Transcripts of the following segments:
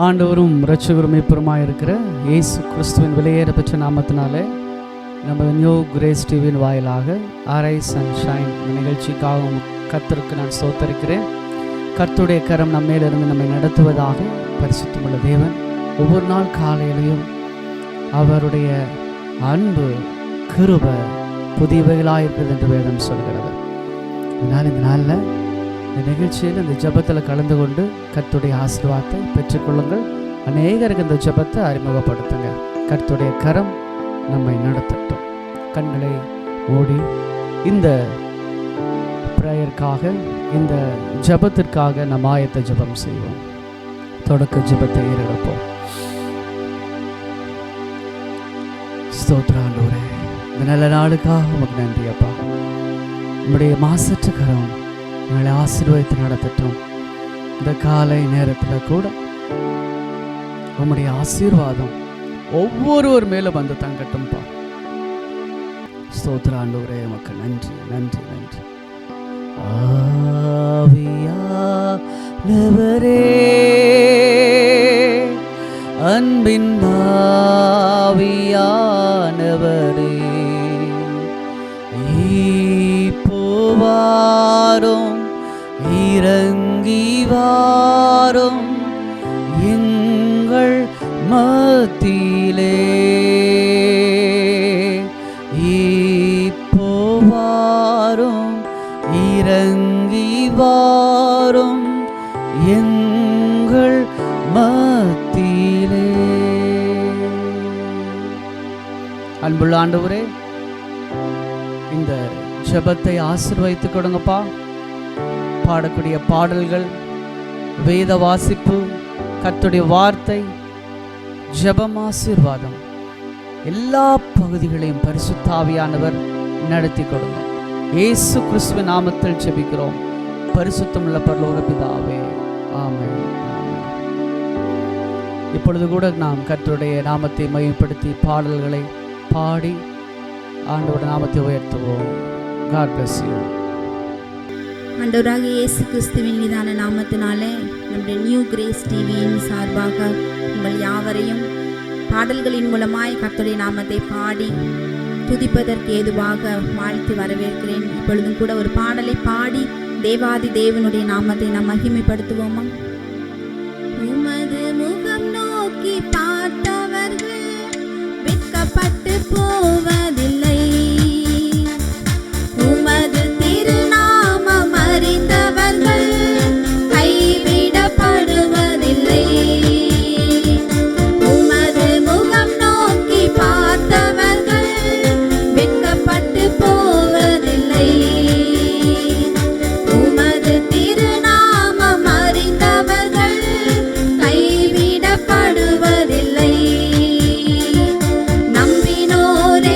ஆண்டவரும் இரட்சகரும் மீட்பருமாய் இருக்கிற இயேசு கிறிஸ்துவின் விலையேற பெற்ற நாமத்தினாலே நமது நியூ கிரேஸ் டிவியின் வாயிலாக ஆரை சன்ஷைன் நிகழ்ச்சிக்காக கர்த்தருக்கு நான் ஸ்தோத்தரிக்கிறேன். கர்த்தருடைய கரம் நம்ம மேலிருந்து நம்மை நடத்துவதாக. பரிசுத்தமுள்ள தேவன் ஒவ்வொரு நாள் காலையிலையும் அவருடைய அன்பு கிருபை புதியவைகளாக இருக்கிறது என்று வேதம் சொல்கிறது. அதனால் இந்த நாளில் இந்த நிகழ்ச்சியில் இந்த ஜெபத்தில் கலந்து கொண்டு கர்த்தருடைய ஆசீர்வாதத்தை பெற்றுக்கொள்ளுங்கள். அநேகருக்கு இந்த ஜெபத்தை அறிமுகப்படுத்துங்க. கர்த்தருடைய கரம் நம்மை நடத்தட்டும். கண்களை மூடி இந்த பிரேயருக்காக, இந்த ஜெபத்திற்காக நம் ஆயத்த ஜெபம் செய்வோம். தொடக்க ஜெபத்தை ஏறெடுப்போம். ஸ்தோத்திரம் ஆண்டவரே, இந்த நல்ல நாளுக்காக உமக்கு நன்றி அப்பா. நம்முடைய மாசற்ற கரம் எங்களை ஆசீர்வதித்து நடத்தட்டும். இந்த காலை நேரத்தில் கூட உம்முடைய ஆசீர்வாதம் ஒவ்வொருவர் மேலும் வந்து தங்கட்டும்பா. ஸ்தோத்திர ஆண்டவரே, உமக்கு நன்றி நன்றி நன்றி. ஆவியானவரே, அன்பின் ஆவியானவரே, வாரும் இறங்கி வாரும் எங்கள் மத்தியிலே, இப்போ வாரும் இறங்கி வாரும் எங்கள் மத்தியிலே. அன்புள்ள ஆண்டவரே, இந்த ஜெபத்தை ஆசீர்வதித்துக் கொடுங்கப்பா. பாடக்கூடிய பாடல்கள், வேத வாசிப்பு, கர்த்தருடைய வார்த்தை, ஜெபம், ஆசீர்வாதம் எல்லா பகுதிகளையும் பரிசுத்த ஆவியானவர் நடத்தி கொடுங்க. இயேசு கிறிஸ்துவின் நாமத்தில் ஜெபிக்கிறோம் பரிசுத்தமுள்ள பரலோக பிதாவே, ஆமென். இப்பொழுது கூட நாம் கர்த்தருடைய நாமத்தை மையப்படுத்தி பாடல்களை பாடி ஆண்டவருடைய நாமத்தை உயர்த்துவோம். God bless you. ஆண்டவராகிய இயேசு கிறிஸ்துவின் மீதான நாமத்தினாலே நம்முடைய நியூ கிரேஸ் டிவியின் சார்பாக உங்கள் யாவரையும் பாடல்களின் மூலமாய் கர்த்தருடைய நாமத்தை பாடி துதிப்பதற்கு ஏதுவாக வாழ்த்து வரவேற்கிறேன். இப்பொழுதும் கூட ஒரு பாடலை பாடி தேவாதி தேவனுடைய நாமத்தை நாம் மகிமைப்படுத்துவோமா? உமது முகம் நோக்கி பார்த்தவர்கள் வெட்கப்பட்டு போவதில்லை, உமது திருநாமம் அறிந்தவர்கள் கைவிடப்படுவதில்லை. உமது முகம் நோக்கி பார்த்தவர்கள் வெட்கப்பட்டு போவதில்லை, உமது திருநாமம் அறிந்தவர்கள் கைவிடப்படுவதில்லை. நம்பினோரை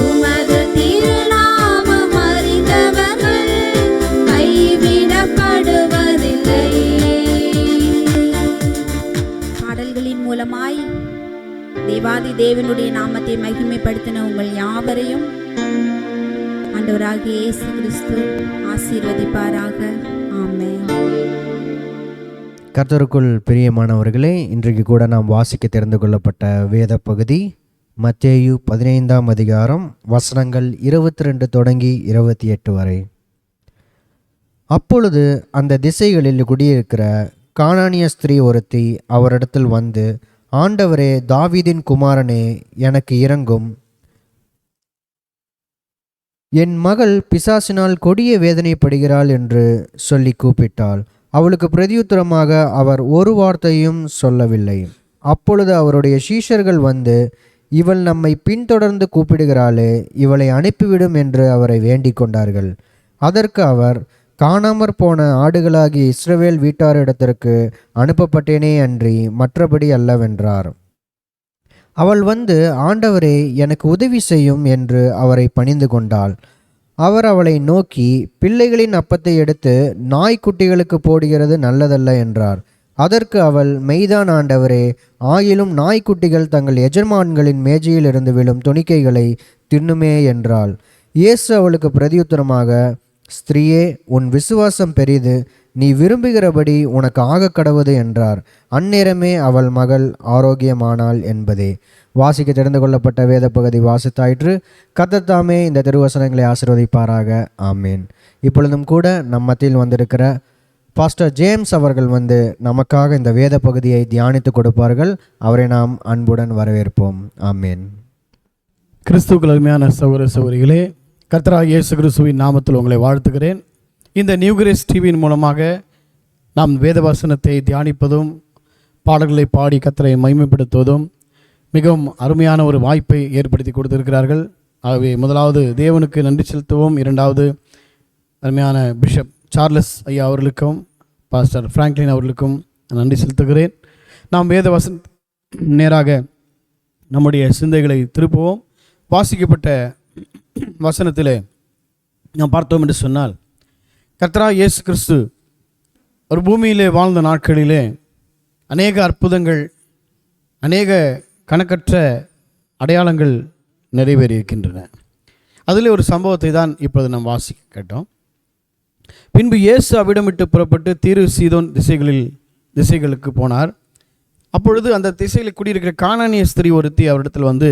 உமது திருநாமம் அறிந்தவர்கள் கைவிடப்படுவதில்லை. பாடல்களின் மூலமாய் தேவாதி தேவனுடைய நாமத்தை மகிமைப்படுத்தின உங்கள் யாவரையும் ஆண்டவராகிய இயேசு கிறிஸ்து ஆசீர்வதிப்பாராக. ஆமென். கர்த்தருக்குள் பிரியமானவர்களே, இன்றைக்கு கூட நாம் வாசிக்க தெரிந்து கொள்ளப்பட்ட வேத பகுதி மத்தேயு 15ஆம் அதிகாரம் வசனங்கள் 22 தொடங்கி 28 வரை. அப்பொழுது அந்த திசைகளில் குடியிருக்கிற கானானிய ஸ்திரீ ஒருத்தி அவரிடத்தில் வந்து, ஆண்டவரே, தாவீதின் குமாரனே, எனக்கு இரங்கும், என் மகள் பிசாசினால் கொடிய வேதனைப்படுகிறாள் என்று சொல்லி கூப்பிட்டாள். அவளுக்கு பிரதியுத்தரமாக அவர் ஒரு வார்த்தையும் சொல்லவில்லை. அப்பொழுது அவருடைய சீஷர்கள் வந்து, இவள் நம்மை பின்தொடர்ந்து கூப்பிடுகிறாளே, இவளை அனுப்பிவிடும் என்று அவரை வேண்டிக் கொண்டார்கள். அதற்கு அவர், காணாமற் போன ஆடுகளாகிய இஸ்ரவேல் வீட்டாரிடத்திற்கு அனுப்பப்பட்டேனே அன்றி மற்றபடி அல்லவென்றார். அவள் வந்து, ஆண்டவரே, எனக்கு உதவி செய்யும் என்று அவரை பணிந்து கொண்டாள். அவர் அவளை நோக்கி, பிள்ளைகளின் அப்பத்தை எடுத்து நாய்க்குட்டிகளுக்கு போடுகிறது நல்லதல்ல என்றார். அதற்கு அவள், மெய்தான் ஆண்டவரே, ஆயிலும் நாய்க்குட்டிகள் தங்கள் எஜமான்களின் மேஜையிலிருந்து விழும் துணிக்கைகளை தின்னுமே என்றாள். இயேசு அவளுக்கு பிரதியுத்தரமாக, ஸ்திரீயே, உன் விசுவாசம் பெரிது, நீ விரும்புகிறபடி உனக்கு ஆக கடவுது என்றார். அந்நேரமே அவள் மகள் ஆரோக்கியமானாள் என்பதே. வாசிக்க தெரிந்து கொள்ளப்பட்ட வேத பகுதி வாசித்தாயிற்று. கர்த்தர் தாமே இந்த திருவசனங்களை ஆசீர்வதிப்பாராக. ஆமேன். இப்பொழுதும் கூட நம் மத்தியில் வந்திருக்கிற பாஸ்டர் ஜேம்ஸ் அவர்கள் வந்து நமக்காக இந்த வேத பகுதியை தியானித்து கொடுப்பார்கள். அவரை நாம் அன்புடன் வரவேற்போம். ஆமேன். கிறிஸ்துவுக்குள் அருமையான சகோதர சகோதரிகளே, கர்த்தராகிய இயேசு கிறிஸ்துவின் நாமத்தில் உங்களை வாழ்த்துகிறேன். இந்த நியூ கிரேஸ் டிவியின் மூலமாக நாம் வேதவசனத்தை தியானிப்பதும் பாடல்களை பாடி கர்த்தரை மகிமைப்படுத்துவதும் மிகவும் அருமையான ஒரு வாய்ப்பை ஏற்படுத்தி கொடுத்திருக்கிறார்கள். ஆகவே முதலாவது தேவனுக்கு நன்றி செலுத்துவோம். இரண்டாவது அருமையான பிஷப் சார்லஸ் ஐயா அவர்களுக்கும் பாஸ்டர் ஃப்ராங்க்லின் அவர்களுக்கும் நன்றி செலுத்துகிறேன். நாம் வேதவசன நேராக நம்முடைய சிந்தைகளை திருப்புவோம். வாசிக்கப்பட்ட வசனத்திலே நாம் பார்த்தோம் என்று சொன்னால், கர்த்தராகிய இயேசு கிறிஸ்து ஒரு பூமியிலே வாழ்ந்த நாட்களிலே அநேக அற்புதங்கள், அநேக கணக்கற்ற அடையாளங்கள் நிறைவேறியிருக்கின்றன. அதில் ஒரு சம்பவத்தை தான் இப்பொழுது நாம் வாசிக்க கேட்டோம். பின்பு இயேசு அவ்விடம் விட்டு புறப்பட்டு தீரு சீதோன் திசைகளுக்கு போனார். அப்பொழுது அந்த திசையில் குடியிருக்கிற கானானிய ஸ்திரீ ஒருத்தி அவரிடத்தில் வந்து,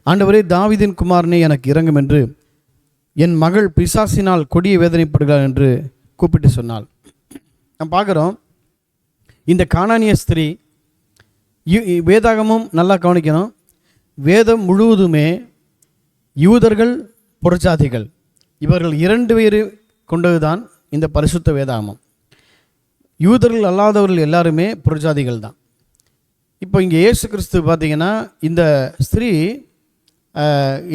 ஆண்டவரே, தாவீதின் குமாரனே, எனக்கு இரங்கும் என்று என் மகள் பிசாசினால் கொடிய வேதனைப்படுகிறாள் என்று கூப்பிட்டு சொன்னாள். நாம் பார்க்குறோம், இந்த கானானிய ஸ்திரீ வேதாகமும் நல்லா கவனிக்கணும். வேதம் முழுவதுமே யூதர்கள், புறஜாதிகள், இவர்கள் இரண்டு பேர் கொண்டதுதான் இந்த பரிசுத்த வேதாகமம். யூதர்கள் அல்லாதவர்கள் எல்லாருமே புறஜாதிகள் தான். இப்போ இங்கே இயேசு கிறிஸ்து பார்த்திங்கன்னா, இந்த ஸ்திரீ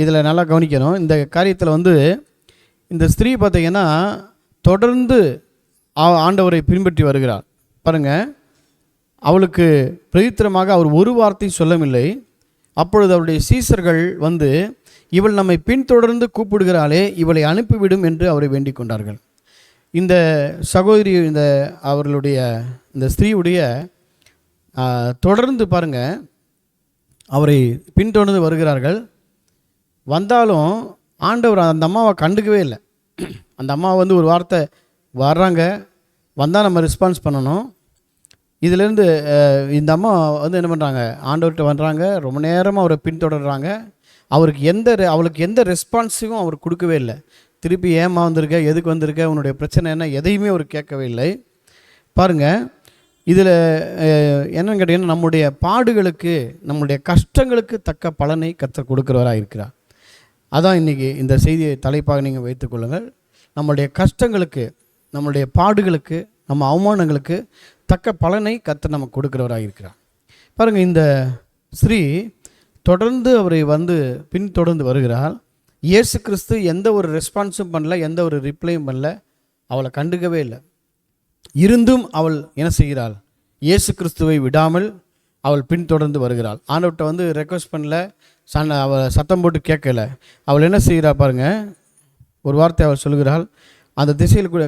இதில் நல்லா கவனிக்கணும். இந்த காரியத்தில் வந்து இந்த ஸ்திரீ பார்த்திங்கன்னா தொடர்ந்து ஆண்டவரை பின்பற்றி வருகிறார். பாருங்கள், அவளுக்கு பிரதித்திரமாக அவர் ஒரு வார்த்தை சொல்லவில்லை. அப்பொழுது அவருடைய சீசர்கள் வந்து, இவள் நம்மை பின்தொடர்ந்து கூப்பிடுகிறாளே, இவளை அனுப்பிவிடும் என்று அவரை வேண்டிக் கொண்டார்கள். இந்த சகோதரி, இந்த அவர்களுடைய இந்த ஸ்திரீயுடைய தொடர்ந்து பாருங்கள், அவரை பின்தொடர்ந்து வருகிறார்கள். வந்தாலும் ஆண்டவர் அந்த அம்மாவை கண்டுக்கவே இல்லை. அந்த அம்மா வந்து ஒரு வார்த்தை வர்றாங்க, வந்தால் நம்ம ரெஸ்பான்ஸ் பண்ணணும். இதிலேருந்து இந்த அம்மா வந்து என்ன பண்ணுறாங்க, ஆண்டவர்கிட்ட வந்துறாங்க, ரொம்ப நேரமாக அவரை பின்தொடர்றாங்க. அவளுக்கு எந்த ரெஸ்பான்ஸையும் அவர் கொடுக்கவே இல்லை. திருப்பி ஏமா வந்திருக்க, எதுக்கு வந்திருக்க, உன்னுடைய பிரச்சனை என்ன, எதையுமே அவர் கேட்கவே இல்லை. பாருங்கள், இதில் என்னன்னு கேட்டிங்கன்னா, நம்முடைய பாடுகளுக்கு, நம்முடைய கஷ்டங்களுக்கு தக்க பலனை கர்த்தர் கொடுக்குறவராக இருக்கிறார். அதான் இன்றைக்கி இந்த செய்தியை தலைப்பாக நீங்கள் வைத்துக்கொள்ளுங்கள். நம்முடைய கஷ்டங்களுக்கு, நம்முடைய பாடுகளுக்கு, நம்ம அவமானங்களுக்கு தக்க பலனை கர்த்தர் நமக்கு கொடுக்குறவராக இருக்கிறார். பாருங்கள், இந்த ஸ்திரீ தொடர்ந்து அவரை வந்து பின்தொடர்ந்து வருகிறாள். இயேசு கிறிஸ்து எந்த ஒரு ரெஸ்பான்ஸும் பண்ணல, எந்த ஒரு ரிப்ளையும் பண்ணல, அவளை கண்டுக்கவே இல்லை. இருந்தும் அவள் என்ன செய்கிறாள், இயேசு கிறிஸ்துவை விடாமல் அவள் பின்தொடர்ந்து வருகிறாள். ஆண்டவர்கிட்ட வந்து ரெக்வஸ்ட் பண்ணல, அவள் சத்தம் போட்டு கேட்கல. அவள் என்ன செய்கிறா பாருங்க, ஒரு வார்த்தை அவள் சொல்கிறாள். அந்த திசையில் கூட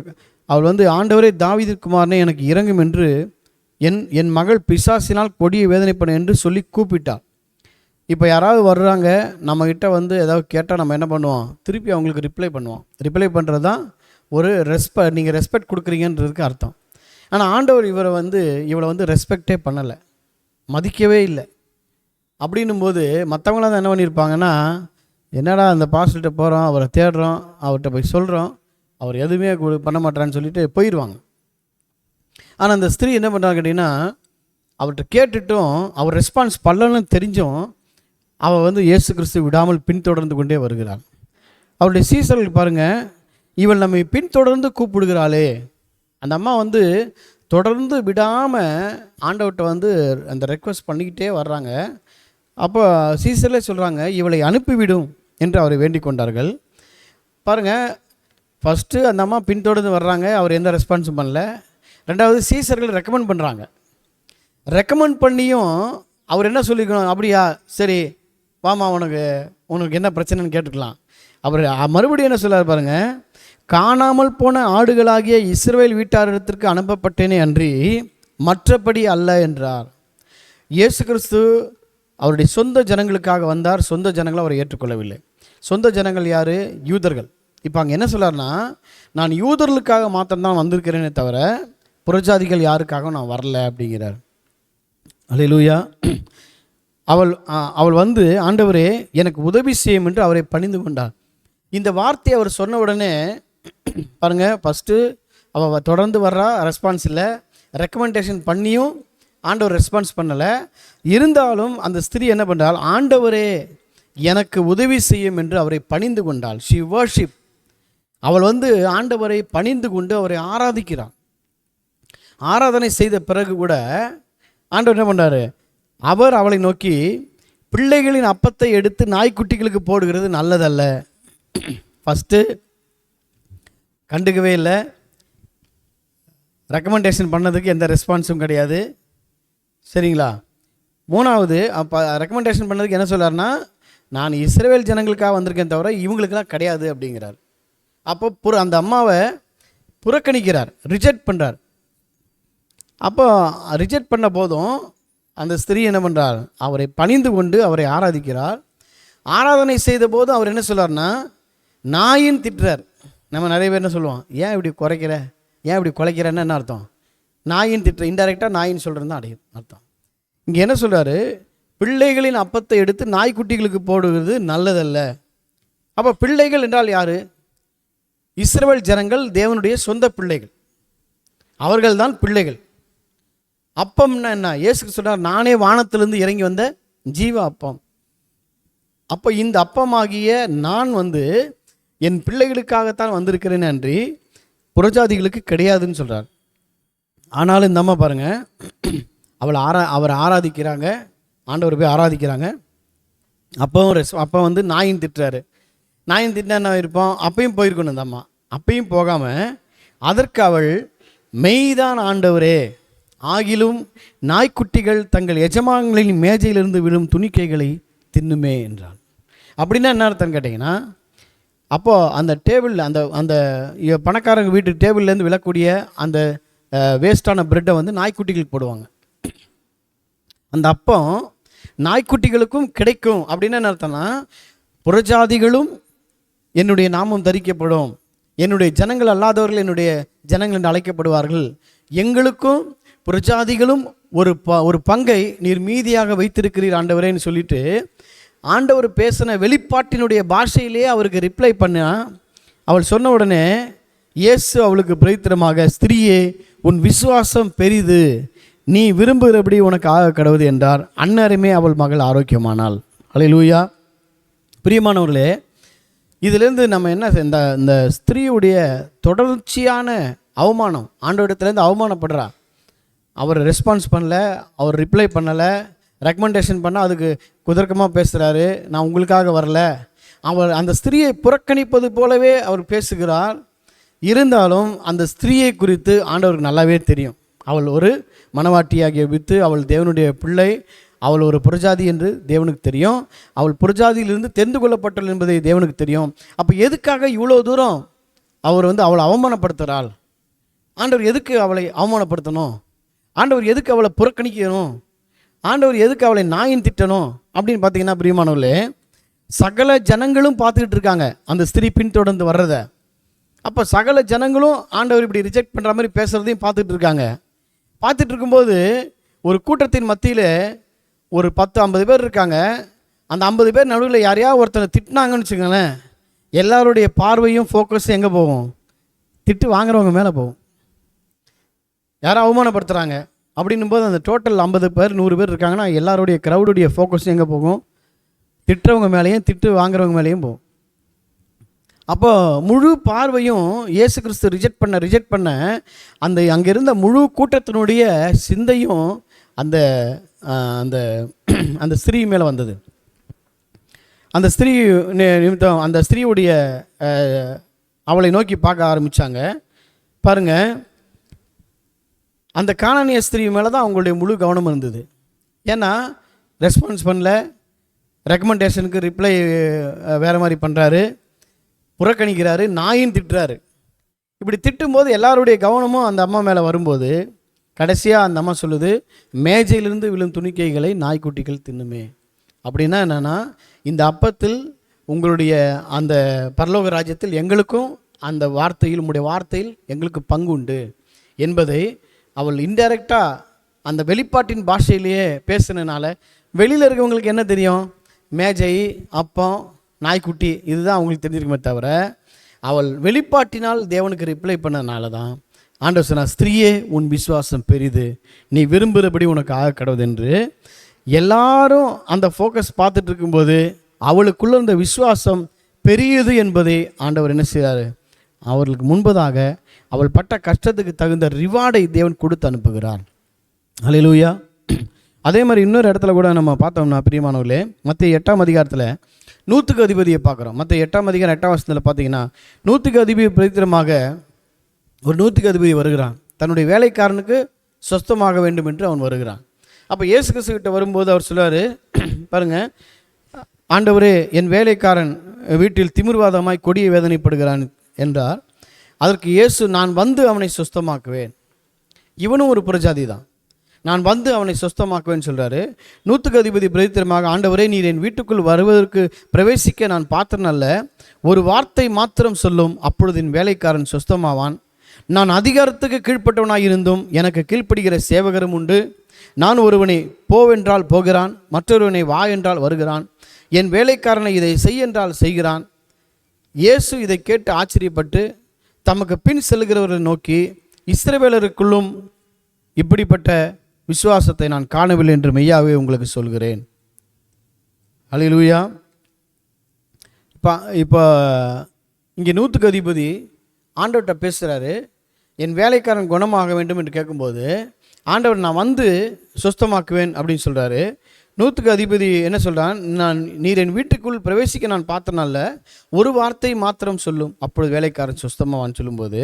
அவள் வந்து, ஆண்டவரே தாவீது குமாரனே எனக்கு இறங்கும் என்று என் மகள் பிசாசினால் கொடிய வேதனைப்படும் என்று சொல்லி கூப்பிட்டாள். இப்போ யாராவது வர்றாங்க நம்மக்கிட்ட வந்து ஏதாவது கேட்டால் நம்ம என்ன பண்ணுவோம், திருப்பி அவங்களுக்கு ரிப்ளை பண்ணுவோம். ரிப்ளை பண்ணுறது தான் ஒரு நீங்கள் ரெஸ்பெக்ட் கொடுக்குறீங்கன்றதுக்கு அர்த்தம். ஆனால் ஆண்டவர் இவளை வந்து ரெஸ்பெக்டே பண்ணலை, மதிக்கவே இல்லை. அப்படின்னும்போது மற்றவங்களாம் தான் என்ன பண்ணியிருப்பாங்கன்னா, என்னடா அந்த பாஸ்டர்கிட்ட போகிறோம், அவரை தேடுறோம், அவர்கிட்ட போய் சொல்கிறோம், அவர் எதுவுமே பண்ண மாட்டான்னு சொல்லிட்டு போயிடுவாங்க. ஆனால் அந்த ஸ்திரீ என்ன பண்ணுறாங்க கேட்டிங்கன்னா, அவர்கிட்ட கேட்டுட்டும் அவர் ரெஸ்பான்ஸ் பண்ணலன்னு தெரிஞ்சும் அவள் வந்து இயேசு கிறிஸ்து விடாமல் பின்தொடர்ந்து கொண்டே வருகிறாள். அவருடைய சீசர்கள் பாருங்கள், இவள் நம்மை பின்தொடர்ந்து கூப்பிடுகிறாளே. அந்த அம்மா வந்து தொடர்ந்து விடாமல் ஆண்டவர்கிட்ட வந்து அந்த ரெக்வஸ்ட் பண்ணிக்கிட்டே வர்றாங்க. அப்போ சீசர்களே சொல்கிறாங்க, இவளை அனுப்பிவிடும் என்று அவரை வேண்டிக் கொண்டார்கள். பாருங்கள், ஃபஸ்ட்டு அந்த அம்மா பின்தொடர்ந்து வர்றாங்க, அவர் எந்த ரெஸ்பான்ஸும் பண்ணல. ரெண்டாவது சீசர்கள் ரெக்கமெண்ட் பண்ணுறாங்க. ரெக்கமெண்ட் பண்ணியும் அவர் என்ன சொல்லிக்கணும், அப்படியா சரி வாமா, உனக்கு என்ன பிரச்சனைன்னு கேட்டுக்கலாம். அவர் மறுபடியும் என்ன சொல்கிறார் பாருங்கள், காணாமல் போன ஆடுகளாகிய இஸ்ரவேல் வீட்டாரிடத்திற்கு அனுப்பப்பட்டேனே அன்றி மற்றபடி அல்ல என்றார். இயேசு கிறிஸ்து அவருடைய சொந்த ஜனங்களுக்காக வந்தார், சொந்த ஜனங்களை அவரை ஏற்றுக்கொள்ளவில்லை. சொந்த ஜனங்கள் யார்? யூதர்கள். இப்போ அங்கே என்ன சொல்கிறார்னா, நான் யூதர்களுக்காக மாத்திரம்தான் வந்திருக்கிறேனே தவிர புறஜாதிகள் யாருக்காக நான் வரல அப்படிங்கிறார். அல்லேலூயா. அவள் வந்து, ஆண்டவரே எனக்கு உதவி செய்யும் என்று அவரை பணிந்து கொண்டார். இந்த வார்த்தையை அவர் சொன்ன உடனே பாருங்கள், ஃபஸ்ட்டு அவள் தொடர்ந்து வர்றா, ரெஸ்பான்ஸ் இல்லை. ரெக்கமெண்டேஷன் பண்ணியும் ஆண்டவர் ரெஸ்பான்ஸ் பண்ணலை. இருந்தாலும் அந்த ஸ்திரீ என்ன பண்ணுறாள், ஆண்டவரே எனக்கு உதவி செய்யும் என்று அவரை பணிந்து கொண்டாள். She worship. அவள் வந்து ஆண்டவரை பணிந்து கொண்டு அவரை ஆராதிக்கிறாள். ஆராதனை செய்த பிறகு கூட ஆண்டவர் என்ன பண்ணுறாரு, அவர் அவளை நோக்கி, பிள்ளைகளின் அப்பத்தை எடுத்து நாய்க்குட்டிகளுக்கு போடுகிறது நல்லதல்ல. ஃபஸ்ட்டு கண்டுக்கவே இல்லை, ரெக்கமெண்டேஷன் பண்ணதுக்கு எந்த ரெஸ்பான்ஸும் கிடையாது, சரிங்களா. மூணாவது, அப்போ ரெக்கமெண்டேஷன் பண்ணதுக்கு என்ன சொல்கிறாருன்னா, நான் இஸ்ரவேல் ஜனங்களுக்காக வந்திருக்கேன் தவிர இவங்களுக்கெல்லாம் கிடையாது அப்படிங்கிறார். அப்போ அந்த அம்மாவை புறக்கணிக்கிறார், ரிஜெக்ட் பண்ணுறார். அப்போ ரிஜெக்ட் பண்ண போதும் அந்த ஸ்திரீ என்ன பண்ணுறார், அவரை பணிந்து கொண்டு அவரை ஆராதிக்கிறார். ஆராதனை செய்த போதும் அவர் என்ன சொல்கிறார்னா, நாயின் திட்டுறார். நம்ம நிறைய பேர் என்ன சொல்லுவோம், ஏன் இப்படி குறைக்கிற, ஏன் இப்படி குலைக்கிறேன்னு என்ன அர்த்தம், நாயின் திட்டுற, இன்டெரக்டாக நாயின்னு சொல்கிறது தான் அர்த்தம். இங்கே என்ன சொல்கிறாரு, பிள்ளைகளின் அப்பத்தை எடுத்து நாய்க்குட்டிகளுக்கு போடுவது நல்லதல்ல. அப்போ பிள்ளைகள் என்றால் யார்? இஸ்ரவேல் ஜனங்கள், தேவனுடைய சொந்த பிள்ளைகள், அவர்கள்தான் பிள்ளைகள். அப்பம்னா என்ன? இயேசு சொன்னார், நானே வானத்திலிருந்து இறங்கி வந்த ஜீவ அப்பம். அப்போ இந்த அப்பமாகிய நான் வந்து என் பிள்ளைகளுக்காகத்தான் வந்திருக்கிறேன் அன்றி புறஜாதிகளுக்கு கிடையாதுன்னு சொல்கிறார். ஆனாலும் இந்த அம்மா பாருங்கள், அவரை ஆராதிக்கிறாங்க, ஆண்டவர் போய் ஆராதிக்கிறாங்க. அப்போ வந்து நாயின் திட்டுறாரு. நாயின் திட்டினா என்ன இருப்போம், அப்பையும் போயிருக்கணும் இந்த அம்மா. அப்பையும் போகாமல் அதற்கு அவள், மெய்தான் ஆண்டவரே, ஆகிலும் நாய்க்குட்டிகள் தங்கள் எஜமான்களின் மேஜையிலிருந்து விழும் துணிக்கைகளை தின்னுமே என்றாள். அப்படின்னா என்ன அர்த்தம் கேட்டிங்கன்னா, அப்போது அந்த டேபிள், அந்த பணக்காரங்க வீட்டு டேபிள்லேருந்து விழக்கூடிய அந்த வேஸ்டான ப்ரெட்டை வந்து நாய்க்குட்டிகளுக்கு போடுவாங்க. அந்த அப்பம் நாய்க்குட்டிகளுக்கும் கிடைக்கும் அப்படின்னு என்ன அர்த்தம்னா, புறஜாதிகளும் என்னுடைய நாமம் தரிக்கப்படும், என்னுடைய ஜனங்கள் அல்லாதவர்கள் என்னுடைய ஜனங்கள் என்று அழைக்கப்படுவார்கள், எங்களுக்கும் புறஜாதிகளும் ஒரு பங்கை நீர் மீதியாக வைத்திருக்கிறீர் ஆண்டவரேன்னு சொல்லிட்டு ஆண்டவர் பேசின வெளிப்பாட்டினுடைய பாஷையிலே அவருக்கு ரிப்ளை பண்ணா. அவள் சொன்ன உடனே இயேசு அவளுக்கு பிரதித்திரமாக, ஸ்திரீயே உன் விசுவாசம் பெரிது, நீ விரும்புகிறபடி உனக்கு ஆக கடவுது என்றார். அன்னருமே அவள் மகள் ஆரோக்கியமானாள். அல்லேலூயா. பிரியமானவர்களே, இதிலேருந்து நம்ம என்ன, இந்த ஸ்திரீயுடைய தொடர்ச்சியான அவமானம், ஆண்டவரிடத்துலேருந்து அவமானப்படுறா. அவர் ரெஸ்பான்ஸ் பண்ணல, அவர் ரிப்ளை பண்ணலை, ரெக்கமெண்டேஷன் பண்ணால் அதுக்கு குதர்க்கமாக பேசுகிறாரு, நான் உங்களுக்காக வரல. அவர் அந்த ஸ்திரீயை புறக்கணிப்பது போலவே அவர் பேசுகிறார். இருந்தாலும் அந்த ஸ்திரீயை குறித்து ஆண்டவருக்கு நல்லாவே தெரியும். அவள் ஒரு மனவாட்டியாகிய வித்து, அவள் தேவனுடைய பிள்ளை, அவள் ஒரு புறஜாதி என்று தேவனுக்கு தெரியும். அவள் புறஜாதியிலிருந்து தெரிந்து கொள்ளப்பட்டவள் என்பதை தேவனுக்கு தெரியும். அப்போ எதுக்காக இவ்வளோ தூரம் அவர் அவளை அவமானப்படுத்துகிறாள்? ஆண்டவர் எதுக்கு அவளை அவமானப்படுத்தணும்? ஆண்டவர் எதுக்கு அவளை புறக்கணிக்கணும்? ஆண்டவர் எதுக்கு அவளை நாயின் திட்டணும் அப்படின்னு பார்த்தீங்கன்னா, பிரியமானவர்களே, சகல ஜனங்களும் பார்த்துக்கிட்டு இருக்காங்க அந்த ஸ்திரீ பின்தொடர்ந்து வர்றதை. அப்போ சகல ஜனங்களும் ஆண்டவர் இப்படி ரிஜெக்ட் பண்ணுற மாதிரி பேசுகிறதையும் பார்த்துட்டு இருக்காங்க. பார்த்துட்டு இருக்கும்போது ஒரு கூட்டத்தின் மத்தியில் ஒரு 10-50 பேர் இருக்காங்க. அந்த 50 பேர் நடுவில் யாரையாவது ஒருத்தனை திட்டினாங்கன்னு வச்சுக்கோங்களேன், எல்லாருடைய பார்வையும் ஃபோக்கஸும் எங்கே போகும்? திட்டு வாங்குறவங்க மேலே போகும். யாரும் அவமானப்படுத்துகிறாங்க அப்படின்னும் போது அந்த டோட்டல் 50 பேர் 100 பேர் இருக்காங்கன்னா எல்லாருடைய க்ரௌடுடைய ஃபோக்கஸும் எங்கே போகும்? திட்டுறவங்க மேலேயும் திட்டு வாங்குறவங்க மேலேயும் போகும். அப்போ முழு பார்வையும் இயேசு கிறிஸ்து ரிஜெக்ட் பண்ண அந்த அங்கே இருந்த முழு கூட்டத்தினுடைய சிந்தையும் அந்த அந்த அந்த ஸ்திரீ மேலே வந்தது. அந்த ஸ்திரீ நிமித்தம் அந்த ஸ்திரீவுடைய அவளை நோக்கி பார்க்க ஆரம்பித்தாங்க. பாருங்கள், அந்த கானானிய ஸ்திரீ மேலே தான் அவங்களுடைய முழு கவனம் இருந்தது. ஏன்னா ரெஸ்பான்ஸ் பண்ணல, ரெக்கமெண்டேஷனுக்கு ரிப்ளை வேறு மாதிரி பண்ணுறாரு, புறக்கணிக்கிறாரு, நாயின் திட்டுறாரு. இப்படி திட்டும்போது எல்லாருடைய கவனமும் அந்த அம்மா மேலே வரும்போது கடைசியாக அந்த அம்மா சொல்லுது, மேஜையிலிருந்து விழும் துணிக்கைகளை நாய்க்குட்டிகள் தின்னுமே. அப்படின்னா என்னென்னா, இந்த அப்பத்தில் உங்களுடைய அந்த பரலோக ராஜ்யத்தில் எங்களுக்கும் அந்த வார்த்தையில், உங்களுடைய வார்த்தையில் எங்களுக்கு பங்கு உண்டு என்பதை அவள் இன்டைரக்டாக அந்த வெளிப்பாட்டின் பாஷையிலேயே பேசுனதுனால வெளியில் இருக்கவங்களுக்கு என்ன தெரியும்? மேஜை, அப்பம், நாய்க்குட்டி, இதுதான் அவங்களுக்கு தெரிஞ்சிருக்குமே தவிர அவள் வெளிப்பாட்டினால் தேவனுக்கு ரிப்ளை பண்ணதுனால தான் ஆண்டவர் சொன்னார், ஸ்திரீயே உன் விசுவாசம் பெரிது, நீ விரும்புகிறபடி உனக்கு ஆக கடவுது என்று. எல்லாரும் அந்த ஃபோக்கஸ் பார்த்துட்டு இருக்கும்போது அவளுக்குள்ள இருந்த விசுவாசம் பெரியது என்பதை ஆண்டவர் என்ன செய்கிறார்? அவர்களுக்கு முன்பதாக அவள் பட்ட கஷ்டத்துக்கு தகுந்த ரிவார்டை தேவன் கொடுத்து அனுப்புகிறார். ஹல்லேலூயா. அதே மாதிரி இன்னொரு இடத்துல கூட நம்ம பார்த்தோம்னா, பிரியமானவர்களே, மத்திய 8ஆம் அதிகாரத்தில் 100க்கு அதிபதியை பார்க்குறோம். மத்திய 8ஆம் அதிகாரம் 8ஆம் வசனத்தில் பார்த்தீங்கன்னா, 100க்கு அதிபதி பிரதித்திரமாக ஒரு 100க்கு அதிபதி வருகிறான். தன்னுடைய வேலைக்காரனுக்கு சொஸ்தமாக வேண்டும் என்று அவன் வருகிறான். அப்போ இயேசு கிறிஸ்துவிட்ட வரும்போது அவர் சொல்லுவார், பாருங்கள், ஆண்டவரே, என் வேலைக்காரன் வீட்டில் திமிர்வாதமாய் கொடிய வேதனைப்படுகிறான் என்றார். அதற்கு இயேசு, நான் வந்து அவனை சொஸ்தமாக்குவேன். இவனும் ஒரு புறஜாதி தான், நான் வந்து அவனை சொஸ்தமாக்குவேன்னு சொல்கிறாரு. 100க்கு அதிபதி பிரதித்திரமாக, ஆண்டவரே, நீர் என் வீட்டுக்குள் வருவதற்கு பிரவேசிக்க நான் பாத்திரன் அல்ல, ஒரு வார்த்தை மாத்திரம் சொல்லும், அப்பொழுது என் வேலைக்காரன் சொஸ்தமாவான். நான் அதிகாரத்துக்கு கீழ்ப்பட்டவனாக இருந்தும் எனக்கு கீழ்ப்படுகிற சேவகரும் உண்டு. நான் ஒருவனை போவென்றால் போகிறான், மற்றொருவனை வா என்றால் வருகிறான், என் வேலைக்காரனை இதை செய் என்றால் செய்கிறான். இயேசு இதை கேட்டு ஆச்சரியப்பட்டு தமக்கு பின் செல்கிறவர்களை நோக்கி, இஸ்ரவேலருக்குள்ளும் இப்படிப்பட்ட விசுவாசத்தை நான் காணவில்லை என்று மெய்யாவே உங்களுக்கு சொல்கிறேன். ஹல்லேலூயா. இப்போ இங்கே 100க்கு அதிபதி ஆண்டவர்கிட்ட பேசுகிறாரு. என் வேலைக்காரன் குணமாக வேண்டும் என்று கேட்கும்போது ஆண்டவர், நான் வந்து சொஸ்தமாக்குவேன் அப்படின்னு சொல்கிறாரு. 100க்கு அதிபதி என்ன சொல்கிறான்? நீர் என் வீட்டுக்குள் பிரவேசிக்க நான் பார்த்தனால ஒரு வார்த்தை மாத்திரம் சொல்லும், அப்பொழுது வேலைக்காரன் சொஸ்தமாவான்னு சொல்லும்போது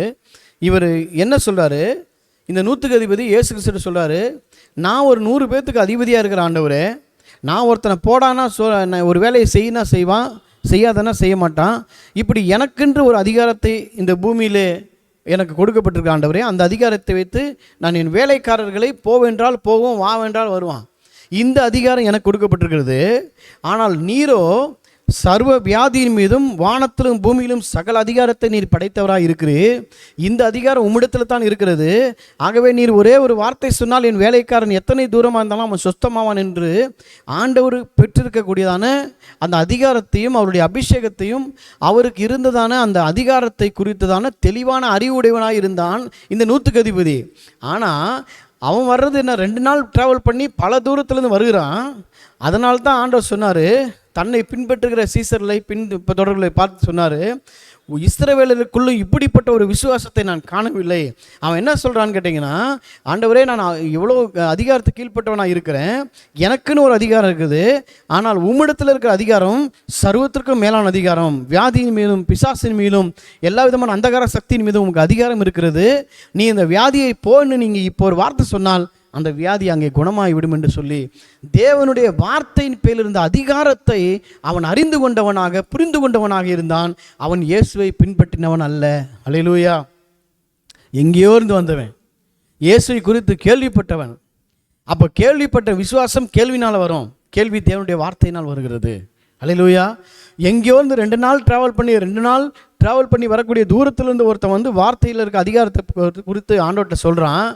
இவர் என்ன சொல்கிறாரு? இந்த 100க்கு அதிபதி இயேசு கிறிஸ்து சொல்கிறாரு, நான் ஒரு 100 பேர்த்துக்கு அதிபதியாக இருக்கிற ஆண்டவரே, நான் ஒருத்தனை போடானா ஒரு வேலையை செய்யினா செய்வான், செய்யாதனா செய்ய மாட்டான். இப்படி எனக்கென்று ஒரு அதிகாரத்தை இந்த பூமியிலே எனக்கு கொடுக்கப்பட்டிருக்க ஆண்டவரே, அந்த அதிகாரத்தை வைத்து நான் என் வேலைக்காரர்களை போவென்றால் போவோம், வாவென்றால் வருவான். இந்த அதிகாரம் எனக்கு கொடுக்கப்பட்டிருக்கிறது. ஆனால் நீரோ சர்வ வியாதியின் மீதும் வானத்திலும் பூமியிலும் சகல அதிகாரத்தை நீர் படைத்தவராக இருக்கிறீர். இந்த அதிகாரம் உம்மிடத்தில் தான் இருக்கிறது. ஆகவே நீர் ஒரே ஒரு வார்த்தை சொன்னால் என் வேலைக்காரன் எத்தனை தூரமாக இருந்தாலும் அவன் சொஸ்தமாவான் என்று ஆண்டவர் பெற்றிருக்கக்கூடியதான அந்த அதிகாரத்தையும் அவருடைய அபிஷேகத்தையும் அவருக்கு இருந்ததான அந்த அதிகாரத்தை குறித்ததான தெளிவான அறிவுடையவனாக இருந்தான் இந்த 100க்கு அதிபதி. ஆனால் அவன் வர்றது என்ன, 2 நாள் ட்ராவல் பண்ணி பல தூரத்துலேருந்து வருகிறான். அதனால தான் ஆண்டவர் சொன்னார், தன்னை பின்பற்றுகிற சீசர்களை தொடர்களை பார்த்து சொன்னார், இஸ்ரவேலருக்குள்ளும் இப்படிப்பட்ட ஒரு விசுவாசத்தை நான் காணவில்லை. அவன் என்ன சொல்கிறான்னு கேட்டிங்கன்னா, ஆண்டவரே, நான் எவ்வளோ அதிகாரத்துக்கு கீழ்ப்பட்டவனாக இருக்கிறேன், எனக்குன்னு ஒரு அதிகாரம் இருக்குது. ஆனால் உம்மிடத்தில் இருக்கிற அதிகாரம் சர்வத்திற்கும் மேலான அதிகாரம். வியாதியின் மீதும் பிசாசின் மீதும் எல்லா விதமான அந்தகார சக்தியின் மீதும் உங்களுக்கு அதிகாரம் இருக்கிறது. நீ இந்த வியாதியை போன்னு நீங்கள் இப்போ ஒரு வார்த்தை சொன்னால் அந்த வியாதி அங்கே குணமாகிவிடும் என்று சொல்லி தேவனுடைய வார்த்தையின் பேரில் இருந்த அதிகாரத்தை அவன் அறிந்து கொண்டவனாக புரிந்து கொண்டவனாக இருந்தான். அவன் இயேசுவை பின்பற்றினவன் அல்ல. அல்லேலூயா. எங்கேயோ இருந்து வந்தவன், இயேசுவை குறித்து கேள்விப்பட்டவன். அப்போ கேள்விப்பட்ட விசுவாசம் கேள்வினால் வரும், கேள்வி தேவனுடைய வார்த்தையினால் வருகிறது. அல்லேலூயா. எங்கேயோ இருந்து 2 நாள் ட்ராவல் பண்ணி வரக்கூடிய தூரத்திலிருந்து ஒருத்தன் வந்து வார்த்தையில் இருக்க அதிகாரத்தை குறித்து ஆண்டவர்கிட்ட சொல்கிறான்.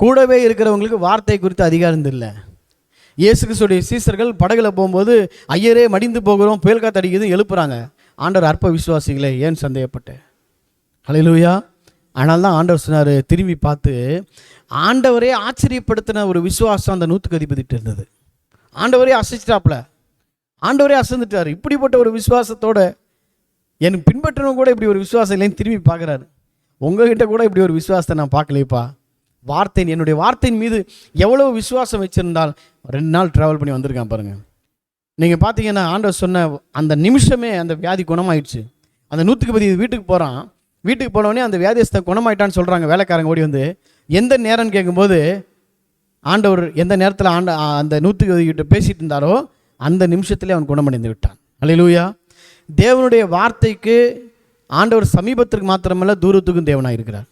கூடவே இருக்கிறவங்களுக்கு வார்த்தை குறித்து அதிகாரம் இல்லை. இயேசு கிறிஸ்துடைய சீசர்கள் படகுல போகும்போது ஐயரே மடிந்து போகிறோம், புயல் காத்து அடிக்குது, எழுப்புறாங்க. ஆண்டவர் அற்ப விசுவாசிகளே ஏன் சந்தேகப்பட்டேன். அல்லேலூயா. ஆனால் தான் ஆண்டவர் சொன்னார், திரும்பி பார்த்து ஆண்டவரே ஆச்சரியப்படுத்தின ஒரு விசுவாசம் அந்த 100க்கு அதிபதிட்டு இருந்தது. ஆண்டவரே அசைச்சிட்டாப்புல, ஆண்டவரே அசந்துட்டார். இப்படிப்பட்ட ஒரு விசுவாசத்தோட எனக்கு பின்பற்றணும் கூட இப்படி ஒரு விசுவாசம் இல்லைன்னு திரும்பி பார்க்குறாரு. உங்ககிட்ட கூட இப்படி ஒரு விசுவாசத்தை நான் பார்க்கலையப்பா. என்னுடைய வார்த்தையின் மீது எவ்வளோ விசுவாசம் வச்சுருந்தால் 2 நாள் ட்ராவல் பண்ணி வந்திருக்கான் பாருங்கள். நீங்கள் பார்த்தீங்கன்னா ஆண்டவர் சொன்ன அந்த நிமிஷமே அந்த வியாதி குணமாயிடுச்சு. அந்த 100க்கு அதிபதி வீட்டுக்கு போகிறான். வீட்டுக்கு போனோடனே அந்த வியாதியஸ்தை குணமாயிட்டான்னு சொல்கிறாங்க. வேலைக்காரங்க ஓடி வந்து எந்த நேரம்னு கேட்கும்போது ஆண்டவர் எந்த நேரத்தில் அந்த 100க்கு அதிபதிகிட்ட பேசிகிட்டு இருந்தாரோ அந்த நிமிஷத்துலேயே அவன் குணமடைந்து விட்டான். அல்லேலூயா. தேவனுடைய வார்த்தைக்கு ஆண்டவர் சமீபத்திற்கு மாத்திரமல்ல, தூரத்துக்கும் தேவனாக இருக்கிறார்.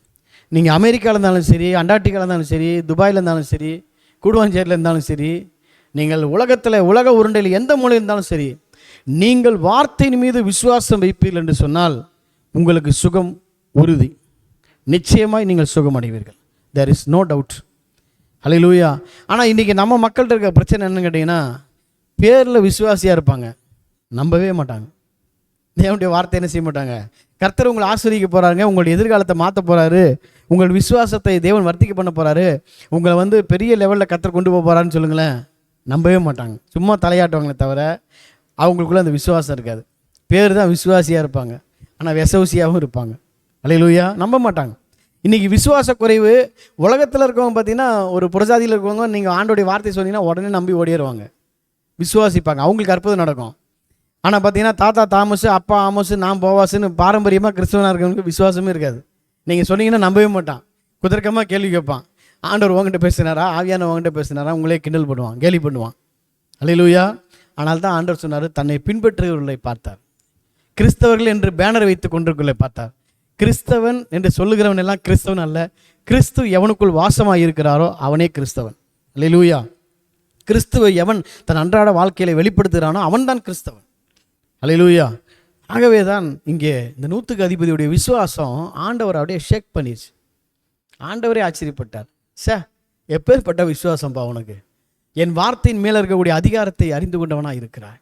நீங்கள் அமெரிக்காவில் இருந்தாலும் சரி, அண்டார்டிகாவில் இருந்தாலும் சரி, துபாயில் இருந்தாலும் சரி, கூடுவாஞ்சேரியில் இருந்தாலும் சரி, நீங்கள் உலக உருண்டையில் எந்த மூலையில் இருந்தாலும் சரி, நீங்கள் வார்த்தையின் மீது விசுவாசம் வைப்பீர்கள் என்று சொன்னால் உங்களுக்கு சுகம் உறுதி. நிச்சயமாய் நீங்கள் சுகம் அடைவீர்கள். There is no doubt. Hallelujah. ஆனால் இன்றைக்கி நம்ம மக்கள்கிட்ட இருக்க பிரச்சனை என்னன்னு கேட்டிங்கன்னா, பேரில் விசுவாசியாக இருப்பாங்க, நம்பவே மாட்டாங்க. தேவனுடைய வார்த்தை என்ன செய்ய மாட்டாங்க. கர்த்தர் உங்களை ஆசீர்வதிக்க போகிறாருங்க, உங்களுடைய எதிர்காலத்தை மாற்ற போகிறாரு, உங்கள் விசுவாசத்தை தேவன் வர்த்திக்க பண்ண போகிறாரு, உங்களை வந்து பெரிய லெவலில் கர்த்தர் கொண்டு போக போகிறான்னு சொல்லுங்களேன், நம்பவே மாட்டாங்க. சும்மா தலையாட்டுவாங்களே தவிர அவங்களுக்குள்ள அந்த விசுவாசம் இருக்காது. பேர் தான் விசுவாசியாக இருப்பாங்க, ஆனால் விசவசியாகவும் இருப்பாங்க. அல்லேலூயா. நம்ப மாட்டாங்க. இன்றைக்கி விசுவாச குறைவு உலகத்தில் இருக்கவங்க பார்த்தீங்கன்னா, ஒரு புறஜாதியில் இருக்கவங்க நீங்கள் ஆண்டோடைய வார்த்தை சொன்னீங்கன்னா உடனே நம்பி ஓடிடுவாங்க, விசுவாசிப்பாங்க, அவங்களுக்கு அற்புதம் நடக்கும். ஆனால் பார்த்தீங்கன்னா தாத்தா தாமஸ், அப்பா ஆமோஸ், நான் போவாசுன்னு பாரம்பரியமாக கிறிஸ்தவனாக இருக்கிறவங்களுக்கு விசுவாசமே இருக்காது. நீங்கள் சொன்னீங்கன்னா நம்பவே மாட்டான், குதர்க்கமாக கேள்வி கேட்பான். ஆண்டவர் உங்ககிட்ட பேசினாரா, ஆவியான உங்ககிட்ட பேசினாரா, உங்களே கிண்டல் பண்ணுவான், கேலி பண்ணுவான். அல்லேலூயா. ஆனால் தான் ஆண்டவர் சொன்னார், தன்னை பின்பற்றுகிறவர்களை பார்த்தார். கிறிஸ்தவர்கள் என்று பேனர் வைத்து கொண்டிருக்கிறவர்களை பார்த்தார். கிறிஸ்தவன் என்று சொல்லுகிறவன் எல்லாம் கிறிஸ்தவன் அல்ல. கிறிஸ்து எவனுக்குள் வாசமாக இருக்கிறாரோ அவனே கிறிஸ்தவன். அல்லேலூயா. கிறிஸ்துவை எவன் தன் அன்றாட வாழ்க்கையில வெளிப்படுத்துகிறானோ அவன்தான் கிறிஸ்தவன். அல்லேலூயா. ஆகவே தான் இங்கே இந்த 100க்கு அதிபதியுடைய விசுவாசம் ஆண்டவர் அப்படியே ஷேக் பண்ணிடுச்சு. ஆண்டவரே ஆச்சரியப்பட்டார். எப்பேற்பட்ட விசுவாசம்பா உனக்கு, என் வார்த்தையின் மேலே இருக்கக்கூடிய அதிகாரத்தை அறிந்து கொண்டவனாக இருக்கிறார்.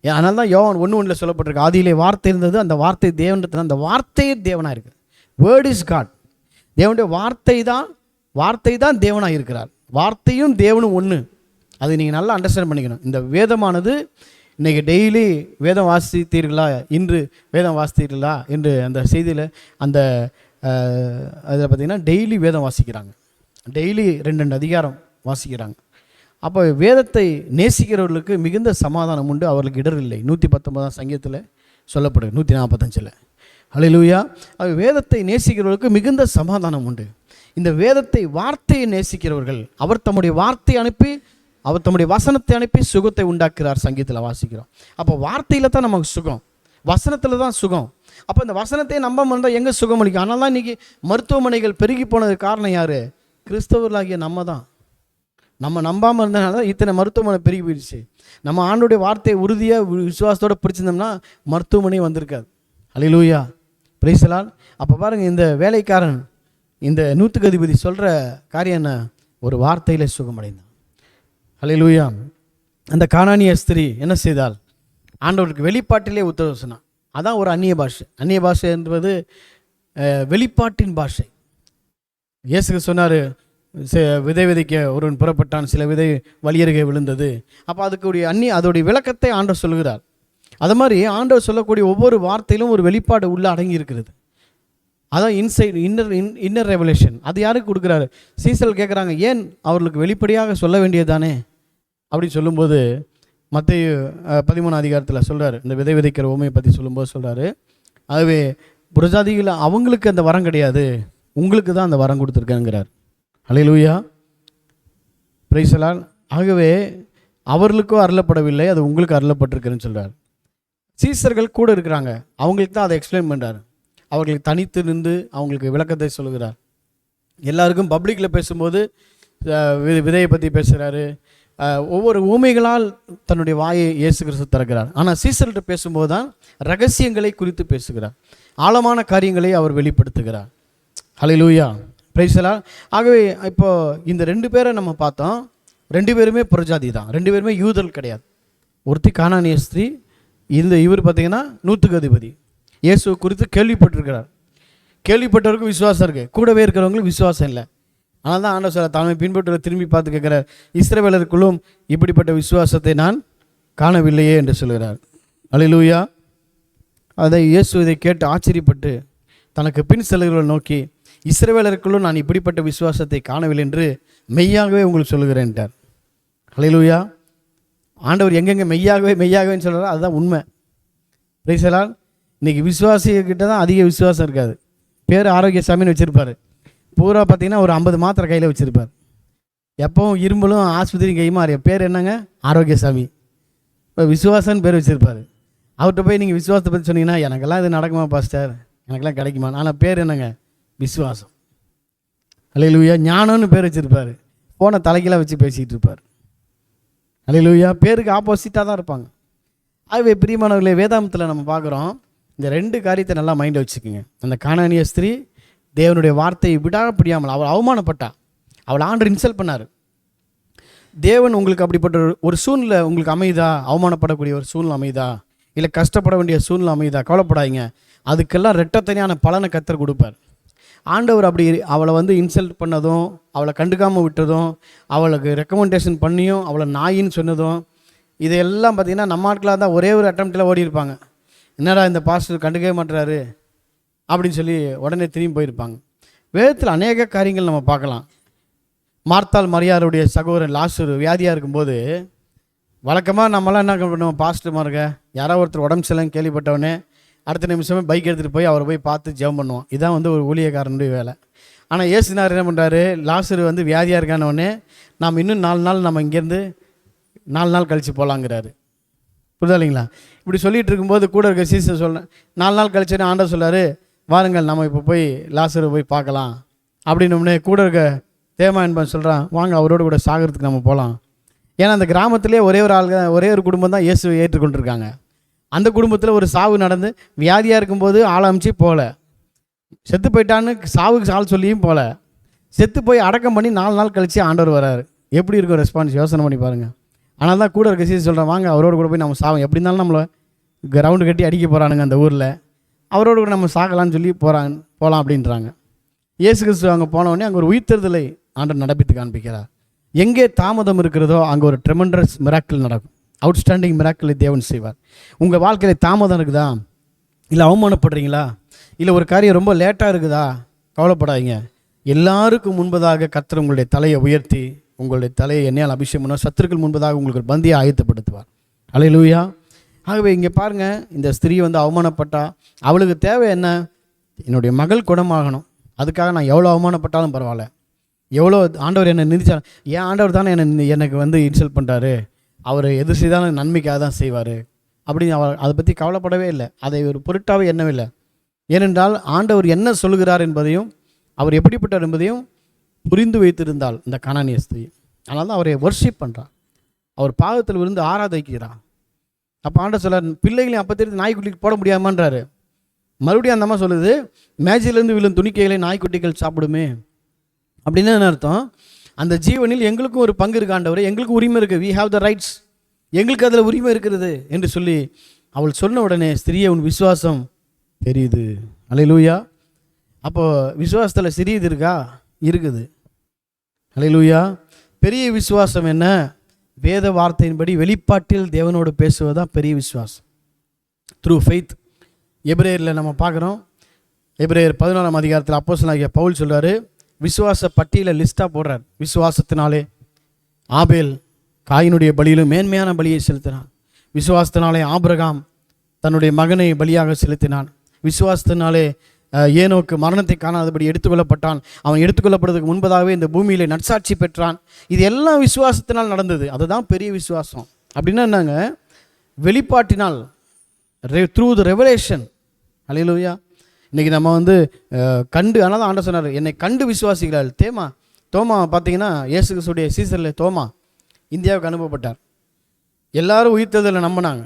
அதனால தான் யோவான் 1:1 சொல்லப்பட்டிருக்கு, ஆதியிலே வார்த்தை இருந்தது, அந்த வார்த்தை தேவனிடத்தில், அந்த வார்த்தையே தேவனாக இருக்கிறார். Word is God. தேவனுடைய வார்த்தை தான் தேவனாக இருக்கிறார். வார்த்தையும் தேவனும் ஒன்று. அது நீங்கள் நல்லா அண்டர்ஸ்டாண்ட் பண்ணிக்கணும். இந்த வேதமானது இன்றைக்கி டெய்லி வேதம் வாசித்தீர்களா, இன்று வேதம் வாசித்தீர்களா என்று அந்த செய்தியில் அந்த அதில் பார்த்திங்கன்னா டெய்லி வேதம் வாசிக்கிறாங்க, டெய்லி 2 அதிகாரம் வாசிக்கிறாங்க. அப்போ வேதத்தை நேசிக்கிறவர்களுக்கு மிகுந்த சமாதானம் உண்டு, அவர்களுக்கு இடர் இல்லை. 119 சங்கீதத்தில் சொல்லப்படுது, 145. அல்லேலூயா. அது வேதத்தை நேசிக்கிறவர்களுக்கு மிகுந்த சமாதானம் உண்டு. இந்த வேதத்தை வார்த்தையை நேசிக்கிறவர்கள் அவர் தம்முடைய வார்த்தையை அனுப்பி, அவர் தம்முடைய வசனத்தை அனுப்பி சுகத்தை உண்டாக்குறார். சங்கீதத்தில் வாசிக்கிறோம். அப்போ வார்த்தையில் தான் நமக்கு சுகம், வசனத்தில் தான் சுகம். அப்போ இந்த வசனத்தை நம்பாமல் இருந்தால் எங்கே சுகம் அளிக்கும்? அதனால தான் இன்றைக்கி மருத்துவமனைகள் பெருகி போனதுக்கு காரணம் யார்? கிறிஸ்தவர்களாகிய நம்ம தான். நம்ம நம்பாமல் இருந்தனால தான் இத்தனை மருத்துவமனை பெருகி போயிடுச்சு. நம்ம ஆண்டோடைய வார்த்தையை உறுதியாக விசுவாசத்தோடு பிடிச்சிருந்தோம்னா மருத்துவமனை வந்திருக்காது. அல்லேலூயா. Praise the lord. அப்போ பாருங்கள், இந்த வேலைக்காரன் இந்த 100க்கு அதிபதி சொல்கிற காரியம் என்ன? ஒரு வார்த்தையில் சுகமடைந்தான். அல்லேலூயா. அந்த கானானிய ஸ்திரீ என்ன செய்தால்? ஆண்டவருக்கு வெளிப்பாட்டிலே உத்தரவு சொன்னான். அதான் ஒரு அந்நிய பாஷை. அந்நிய பாஷை என்பது வெளிப்பாட்டின் பாஷை. இயேசு சொன்னார், விதை விதைக்க ஒருவன் புறப்பட்டான், சில விதை வழியருகே விழுந்தது. அப்போ அதோடைய விளக்கத்தை ஆண்டவர் சொல்கிறார். அது மாதிரி ஆண்டவர் சொல்லக்கூடிய ஒவ்வொரு வார்த்தையிலும் ஒரு வெளிப்பாடு உள்ள அடங்கி இருக்கிறது. அதான் இன்னர் ரெவலேஷன். அது யாருக்கு கொடுக்குறாரு? சீசல் கேட்குறாங்க, ஏன் அவர்களுக்கு வெளிப்படையாக சொல்ல வேண்டியது தானே அப்படின்னு சொல்லும்போது மத்தேயு 13 அதிகாரத்தில் சொல்கிறார், இந்த விதை விதைக்கிற உவமையை பற்றி சொல்லும்போது சொல்கிறாரு, ஆகவே புறஜாதிகள் அவங்களுக்கு அந்த வரம் கிடையாது, உங்களுக்கு தான் அந்த வரம் கொடுத்துருக்கேங்கிறார். அல்லேலூயா. பிரைசலால். ஆகவே அவர்களுக்கோ அருளப்படவில்லை, அது உங்களுக்கு அருளப்பட்டிருக்குன்னு சொல்கிறார். சீசர்கள் கூட இருக்கிறாங்க, அவங்களுக்கு தான் அதை எக்ஸ்பிளைன் பண்ணுறாரு. அவர்களுக்கு தனித்து நின்று அவங்களுக்கு விளக்கத்தை சொல்லுகிறார். எல்லாருக்கும் பப்ளிக்கில் பேசும்போது விதையை பற்றி பேசுகிறாரு. ஒவ்வொரு ஊமைகளால் தன்னுடைய வாயை இயேசு கிறிஸ்து திறக்கிறார். ஆனால் சீசர்கிட்ட பேசும்போது தான் ரகசியங்களை குறித்து பேசுகிறார், ஆழமான காரியங்களை அவர் வெளிப்படுத்துகிறார். ஹல்லேலூயா, பிரைஸ் தி லார்ட். ஆகவே இப்போ இந்த 2 பேரை நம்ம பார்த்தோம். 2 பேருமே புறஜாதி தான், 2 பேருமே யூதர்கள் கிடையாது. ஒருத்தி கானானிய ஸ்திரீ, இவர் பார்த்தீங்கன்னா 100க்கு அதிபதி. இயேசு குறித்து கேள்விப்பட்டிருக்கிறார். கேள்விப்பட்டவருக்கு விசுவாசம் இருக்குது, கூடவே இருக்கிறவங்களுக்கு விசுவாசம் இல்லை. ஆனால் தான் ஆண்டவர் சொல்ல தலைமை பின்பற்ற திரும்பி பார்த்து கேட்குறார், இஸ்ரவேலருக்குள்ளும் இப்படிப்பட்ட விசுவாசத்தை நான் காணவில்லையே என்று சொல்கிறார். அல்லேலூயா. அதை இயேசு இதை கேட்டு ஆச்சரியப்பட்டு தனக்கு பின் செல்கிறவர்களை நோக்கி, இஸ்ரவேலருக்குள்ளும் நான் இப்படிப்பட்ட விசுவாசத்தை காணவில்லை என்று மெய்யாகவே உங்களுக்கு சொல்லுகிறேன்ட்டார். அல்லேலூயா. ஆண்டவர் எங்கெங்கே மெய்யாகவேன்னு சொல்கிறாரோ அதுதான் உண்மை. Price the Lord. இன்றைக்கி விசுவாசிக்கிட்ட தான் அதிக விசுவாசம் இருக்காது. பேர் ஆரோக்கியசாமின்னு வச்சுருப்பார், பூரா பார்த்திங்கன்னா ஒரு 50 மாத்திரை கையில் வச்சுருப்பார். எப்போவும் இரும்பலும் ஆஸ்பத்திரி கையுமா பேர் என்னங்க, ஆரோக்கியசாமி. இப்போ விசுவாசம்னு பேர் வச்சுருப்பார். அவர்கிட்ட போய் நீங்கள் விசுவாசத்தை பற்றி சொன்னீங்கன்னா, எனக்கெல்லாம் இது நடக்குமா பாஸ்டர், எனக்கெல்லாம் கிடைக்குமா, ஆனால் பேர் என்னங்க, விசுவாசம். அல்லேலூயா. ஞானம்னு பேர் வச்சுருப்பார், ஃபோனை தலைக்கெல்லாம் வச்சு பேசிகிட்டு இருப்பார். அல்லேலூயா. பேருக்கு ஆப்போசிட்டாக தான் இருப்பாங்க. ஆகவே பிரியமானவர்களே, வேதாமத்தில் நம்ம பார்க்குறோம், இந்த 2 காரியத்தை நல்லா மைண்டில் வச்சுக்கோங்க. அந்த கானானிய ஸ்திரீ தேவனுடைய வார்த்தையை விடாப்பிடியாமல் அவள் அவமானப்பட்டா, அவள் ஆண்டவர் இன்சல்ட் பண்ணார். தேவன் உங்களுக்கு அப்படிப்பட்ட ஒரு சூழ்நிலை உங்களுக்கு அமையுதா, அவமானப்படக்கூடிய ஒரு சூழ்நிலை அமையுதா, இல்லை கஷ்டப்பட வேண்டிய சூழ்நிலை அமையுதா, கவலைப்படாதீங்க. அதுக்கெல்லாம் ரெட்டத்தனியான பலனை கர்த்தர் கொடுப்பார். ஆண்டவர் அப்படி அவளை இன்சல்ட் பண்ணதும், அவளை கண்டுக்காமல் விட்டதும், அவளுக்கு ரெக்கமெண்டேஷன் பண்ணியும் அவளை நாயின்னு சொன்னதும், இதையெல்லாம் பார்த்திங்கன்னா நம்ம ஆட்களாக தான் ஒரே ஒரு அட்டம்ப்டில் ஓடி இருப்பாங்க. என்னடா இந்த பாஸ்டர் கண்டுக்கவே மாட்டுறாரு அப்படின்னு சொல்லி உடனே திரும்பி போயிருப்பாங்க. வேதத்தில் அநேக காரியங்கள் நம்ம பார்க்கலாம். மார்த்தாள் மரியாளுடைய சகோதரன் லாசரு வியாதியாக இருக்கும்போது வழக்கமாக நம்மளாம் என்ன பண்ணுவோம், பாஸ்டர் இருக்க யாராவது ஒருத்தர் உடம்பு சரியில்லைன்னு கேள்விப்பட்டவொடனே அடுத்த நிமிஷமே பைக் எடுத்துகிட்டு போய் அவரை போய் பார்த்து ஜெபம் பண்ணுவோம். இதுதான் ஒரு ஊழியக்காரனுடைய வேலை. ஆனால் இயேசுனார் என்ன பண்ணுறாரு, லாசரு வியாதியாக இருக்கானவொடனே நாம் இன்னும் 4 நாள் நம்ம இங்கேருந்து 4 நாள் கழித்து போகலாங்கிறாரு. புரிதா இல்லைங்களா? இப்படி சொல்லிகிட்டு இருக்கும்போது கூட இருக்க சீசர் சொல்கிறேன், 4 நாள் கழிச்சுன்னு ஆண்டவர் சொல்கிறாரு, வாருங்கள் நம்ம இப்போ போய் லாசரை போய் பார்க்கலாம் அப்படின்னோடனே கூட இருக்க தேமா என்பன் சொல்கிறான், வாங்க அவரோடு கூட சாகிறதுக்கு நம்ம போகலாம். ஏன்னா அந்த கிராமத்திலே ஒரே ஒரு குடும்பம் தான் இயேசுவை ஏற்றுக்கொண்டிருக்காங்க. அந்த குடும்பத்தில் ஒரு சாவு நடந்து வியாதியாக இருக்கும்போது ஆள் அமைச்சு போகல, செத்து போயிட்டான்னு சாவுக்கு ஆள் சொல்லியும் போகல, செத்து போய் அடக்கம் பண்ணி 4 நாள் கழித்து ஆண்டவர் வராரு. எப்படி இருக்கும் ரெஸ்பான்ஸ், யோசனை பண்ணி பாருங்கள். ஆனால் தான் கூட இருக்க சீசர் சொல்கிறேன், வாங்க அவரோடு கூட போய் நம்ம சாவோம், எப்படி இருந்தாலும் நம்மளை கிரவுண்டு கட்டி அடிக்க போகிறானுங்க அந்த ஊரில், அவரோடு கூட நம்ம சாகலான்னு சொல்லி போகலாம் அப்படின்றாங்க. இயேசு கிறிஸ்து அங்கே போனவொடனே அங்கே ஒரு உயிர்த்தெழுதலை ஆண்டவர் நடப்பித்து காண்பிக்கிறார். எங்கே தாமதம் இருக்கிறதோ அங்கே ஒரு ட்ரெமெண்டஸ் மிராக்கிள் நடக்கும், அவுட்ஸ்டாண்டிங் மிராக்கிளை தேவன் செய்வார். உங்கள் வாழ்க்கையில் தாமதம் இருக்குதா, இல்லை அவமானப்படுறீங்களா, இல்லை ஒரு காரியம் ரொம்ப லேட்டாக இருக்குதா, கவலைப்படாதீங்க. எல்லாருக்கும் முன்பதாக கர்த்தர் உங்களுடைய தலையை உயர்த்தி உங்களுடைய தலையை எண்ணெயால் அபிஷேகம் பண்ண சத்துருக்கள் முன்பதாக உங்களுக்கு ஒரு பந்தியை ஆயத்தப்படுத்துவார். அல்லேலூயா. ஆகவே இங்கே பாருங்கள், இந்த ஸ்திரீ அவமானப்பட்டா, அவளுக்கு தேவை என்ன, என்னுடைய மகள் குணமாகணும், அதுக்காக நான் எவ்வளோ அவமானப்பட்டாலும் பரவாயில்ல, எவ்வளோ ஆண்டவர் என்னை நிந்திச்சார், ஏன் ஆண்டவர் தானே எனக்கு இன்சல்ட் பண்ணுறாரு, அவர் எது செய்தாலும் நன்மைக்காக தான் செய்வார் அப்படின்னு அவர் அதை பற்றி கவலைப்படவே இல்லை, அதை ஒரு பொருட்டாகவே எண்ணவில்லை. ஏனென்றால் ஆண்டவர் என்ன சொல்கிறார் என்பதையும் அவர் எப்படிப்பட்டார் என்பதையும் புரிந்து வைத்திருந்தால் இந்த கானானிய ஸ்திரீ, அதனால தான் அவரை வர்ஷிப் பண்ணுறார், அவர் பாதத்தில் விழுந்து ஆராதிக்கிறார். அப்போ ஆண்டவர் சொல்கிறார், பிள்ளைகளையும் அப்போ தெரிந்து நாய்க்குட்டிக்கு போட முடியாமன்றாரு. மறுபடியும் அந்த அம்மா சொல்லுது, மேஜிலேருந்து விழும் துணிக்கைகளை நாய்க்குட்டிகள் சாப்பிடுமே அப்படின்னு என்ன அர்த்தம், அந்த ஜீவனில் எங்களுக்கும் ஒரு பங்கு இருக்கு ஆண்டவரே, எங்களுக்கும் உரிமை இருக்குது, வி ஹாவ் த ரைட்ஸ், எங்களுக்கு அதில் உரிமை இருக்கிறது என்று சொல்லி அவள் சொன்ன உடனே ஸ்திரீயை உன் விசுவாசம் தெரியுது. அல்லேலூயா. அப்போது விசுவாசத்தில் சிறியது இருக்கா, இருக்குது. அல்லேலூயா. பெரிய விசுவாசம் என்ன, வேத வார்த்தையின்படி வெளிப்பாட்டில் தேவனோடு பேசுவதுதான் பெரிய விசுவாசம், த்ரூ ஃபெய்த். எபிரேயரில் நம்ம பார்க்குறோம், எபிரேயர் 11ஆம் அதிகாரத்தில் அப்போஸ்தலனாகிய பவுல் சொல்கிறாரு, விசுவாச பட்டியலில் லிஸ்ட்டாக போடுறார். விசுவாசத்தினாலே ஆபேல் காயினுடைய பலியிலும் மேன்மையான பலியை செலுத்தினான், விசுவாசத்தினாலே ஆபிரகாம் தன்னுடைய மகனை பலியாக செலுத்தினான், விசுவாசத்தினாலே ஏனோக்கு மரணத்தை காணாதபடி எடுத்துக்கொள்ளப்பட்டான். அவன் எடுத்துக்கொள்ளப்படுறதுக்கு முன்பதாகவே இந்த பூமியிலே நற்சாட்சி பெற்றான். இது எல்லாம் விசுவாசத்தினால் நடந்தது. அதுதான் பெரிய விசுவாசம். அப்படின்னா என்னங்க? வெளிப்பாட்டினால், த்ரூ த ரெவலேஷன். அல்லேலூயா. இன்றைக்கி நம்ம கண்டு, ஆனால் தான் ஆண்டவர் சொன்னார், என்னை கண்டு விசுவாசிக்கிறாள். தோமா பார்த்தீங்கன்னா இயேசு கிறிஸ்துவுடைய சீசரில் தோமா இந்தியாவுக்கு அனுப்பப்பட்டார். எல்லாரும் உயிர்த்ததில் நம்பினாங்க.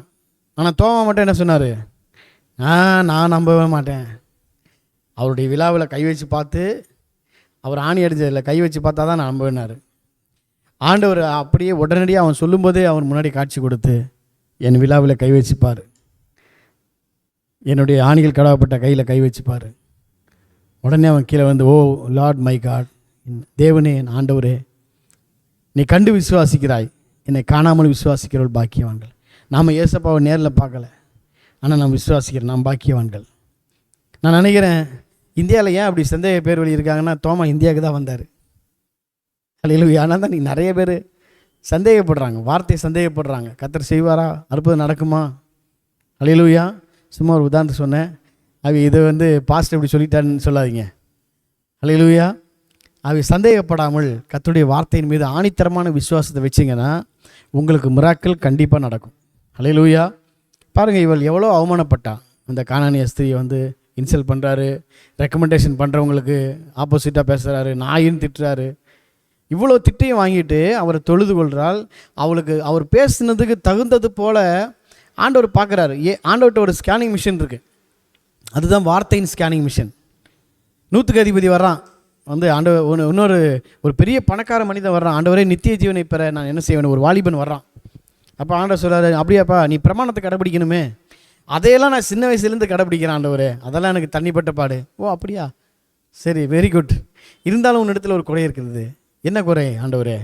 ஆனால் தோமா மட்டும் என்ன சொன்னார்? நான் நம்பவே மாட்டேன். அவருடைய விழாவில் கை வச்சு பார்த்து, அவர் ஆணி அடித்ததில் கை வச்சு பார்த்தா தான் நான் நம்புனார். ஆண்டவர் அப்படியே உடனடியாக அவன் சொல்லும்போதே அவன் முன்னாடி காட்சி கொடுத்து, என் விழாவில் கை வச்சுப்பார், என்னுடைய ஆணிகள் கடவப்பட்ட கையில் கை வச்சுப்பார். உடனே அவன் கீழே ஓ லார்ட் மை காட், தேவனே, என் ஆண்டவரே, நீ கண்டு விசுவாசிக்கிறாய், என்னை காணாமல் விசுவாசிக்கிறவள் பாக்கியவான்கள். நாம் ஏசப்பாவை நேரில் பார்க்கல, ஆனால் நான் விசுவாசிக்கிறேன், நாம் பாக்கியவான்கள். நான் நினைக்கிறேன், இந்தியாவில் ஏன் அப்படி சந்தேக பேர் வழி இருக்காங்கன்னா, தோமா இந்தியாவுக்கு தான் வந்தார். அல்லேலூயா. ஆனால் தான் நீ நிறைய பேர் சந்தேகப்படுறாங்க, வார்த்தையை சந்தேகப்படுறாங்க. கர்த்தர் செய்வாரா? அற்புதம் நடக்குமா? அல்லேலூயா. சும்மா ஒரு உதாரணத்துக்கு சொன்னேன். இதை பாஸ்டர் இப்படி சொல்லிட்டான்னு சொல்லாதீங்க. அல்லேலூயா. சந்தேகப்படாமல் கர்த்தருடைய வார்த்தையின் மீது ஆணித்தரமான விசுவாசத்தை வச்சிங்கன்னா உங்களுக்கு மிராக்கிள் கண்டிப்பாக நடக்கும். அல்லேலூயா. பாருங்கள், இவள் எவ்வளோ அவமானப்பட்டா. அந்த கானானிய ஸ்திரியை இன்சல்ட் பண்ணுறாரு, ரெக்கமெண்டேஷன் பண்ணுறவங்களுக்கு ஆப்போசிட்டாக பேசுகிறாரு, நாயின்னு திட்டுறாரு. இவ்வளோ திட்டையும் வாங்கிட்டு அவரை தொழுது கொள்கிறாள். அவர் பேசுனதுக்கு தகுந்தது போல் ஆண்டவர் பார்க்குறாரு. ஆண்டவர்கிட்ட ஒரு ஸ்கேனிங் மிஷின் இருக்குது. அதுதான் வார்த்தையின் ஸ்கேனிங் மிஷின். 100க்கு அதிபதி வர்றான். ஆண்டவர் ஒரு பெரிய பணக்கார மனிதன் வர்றான். ஆண்டவரே, நித்திய ஜீவனை பெற நான் என்ன செய்வேன்? ஒரு வாலிபன் வர்றான். அப்போ ஆண்டவர் சொல்கிறாரு, அப்படியாப்பா, நீ பிரமாணத்தை கடைப்பிடிக்கணுமே, அதையெல்லாம் நான் சின்ன வயசுலேருந்து கடைப்பிடிக்கிறேன் ஆண்டவரே, அதெல்லாம் எனக்கு தண்ணிப்பட்ட பாடு. ஓ அப்படியா, சரி, வெரி குட். இருந்தாலும் உன் இடத்துல ஒரு குறை இருக்குது. என்ன குறை ஆண்டவரே?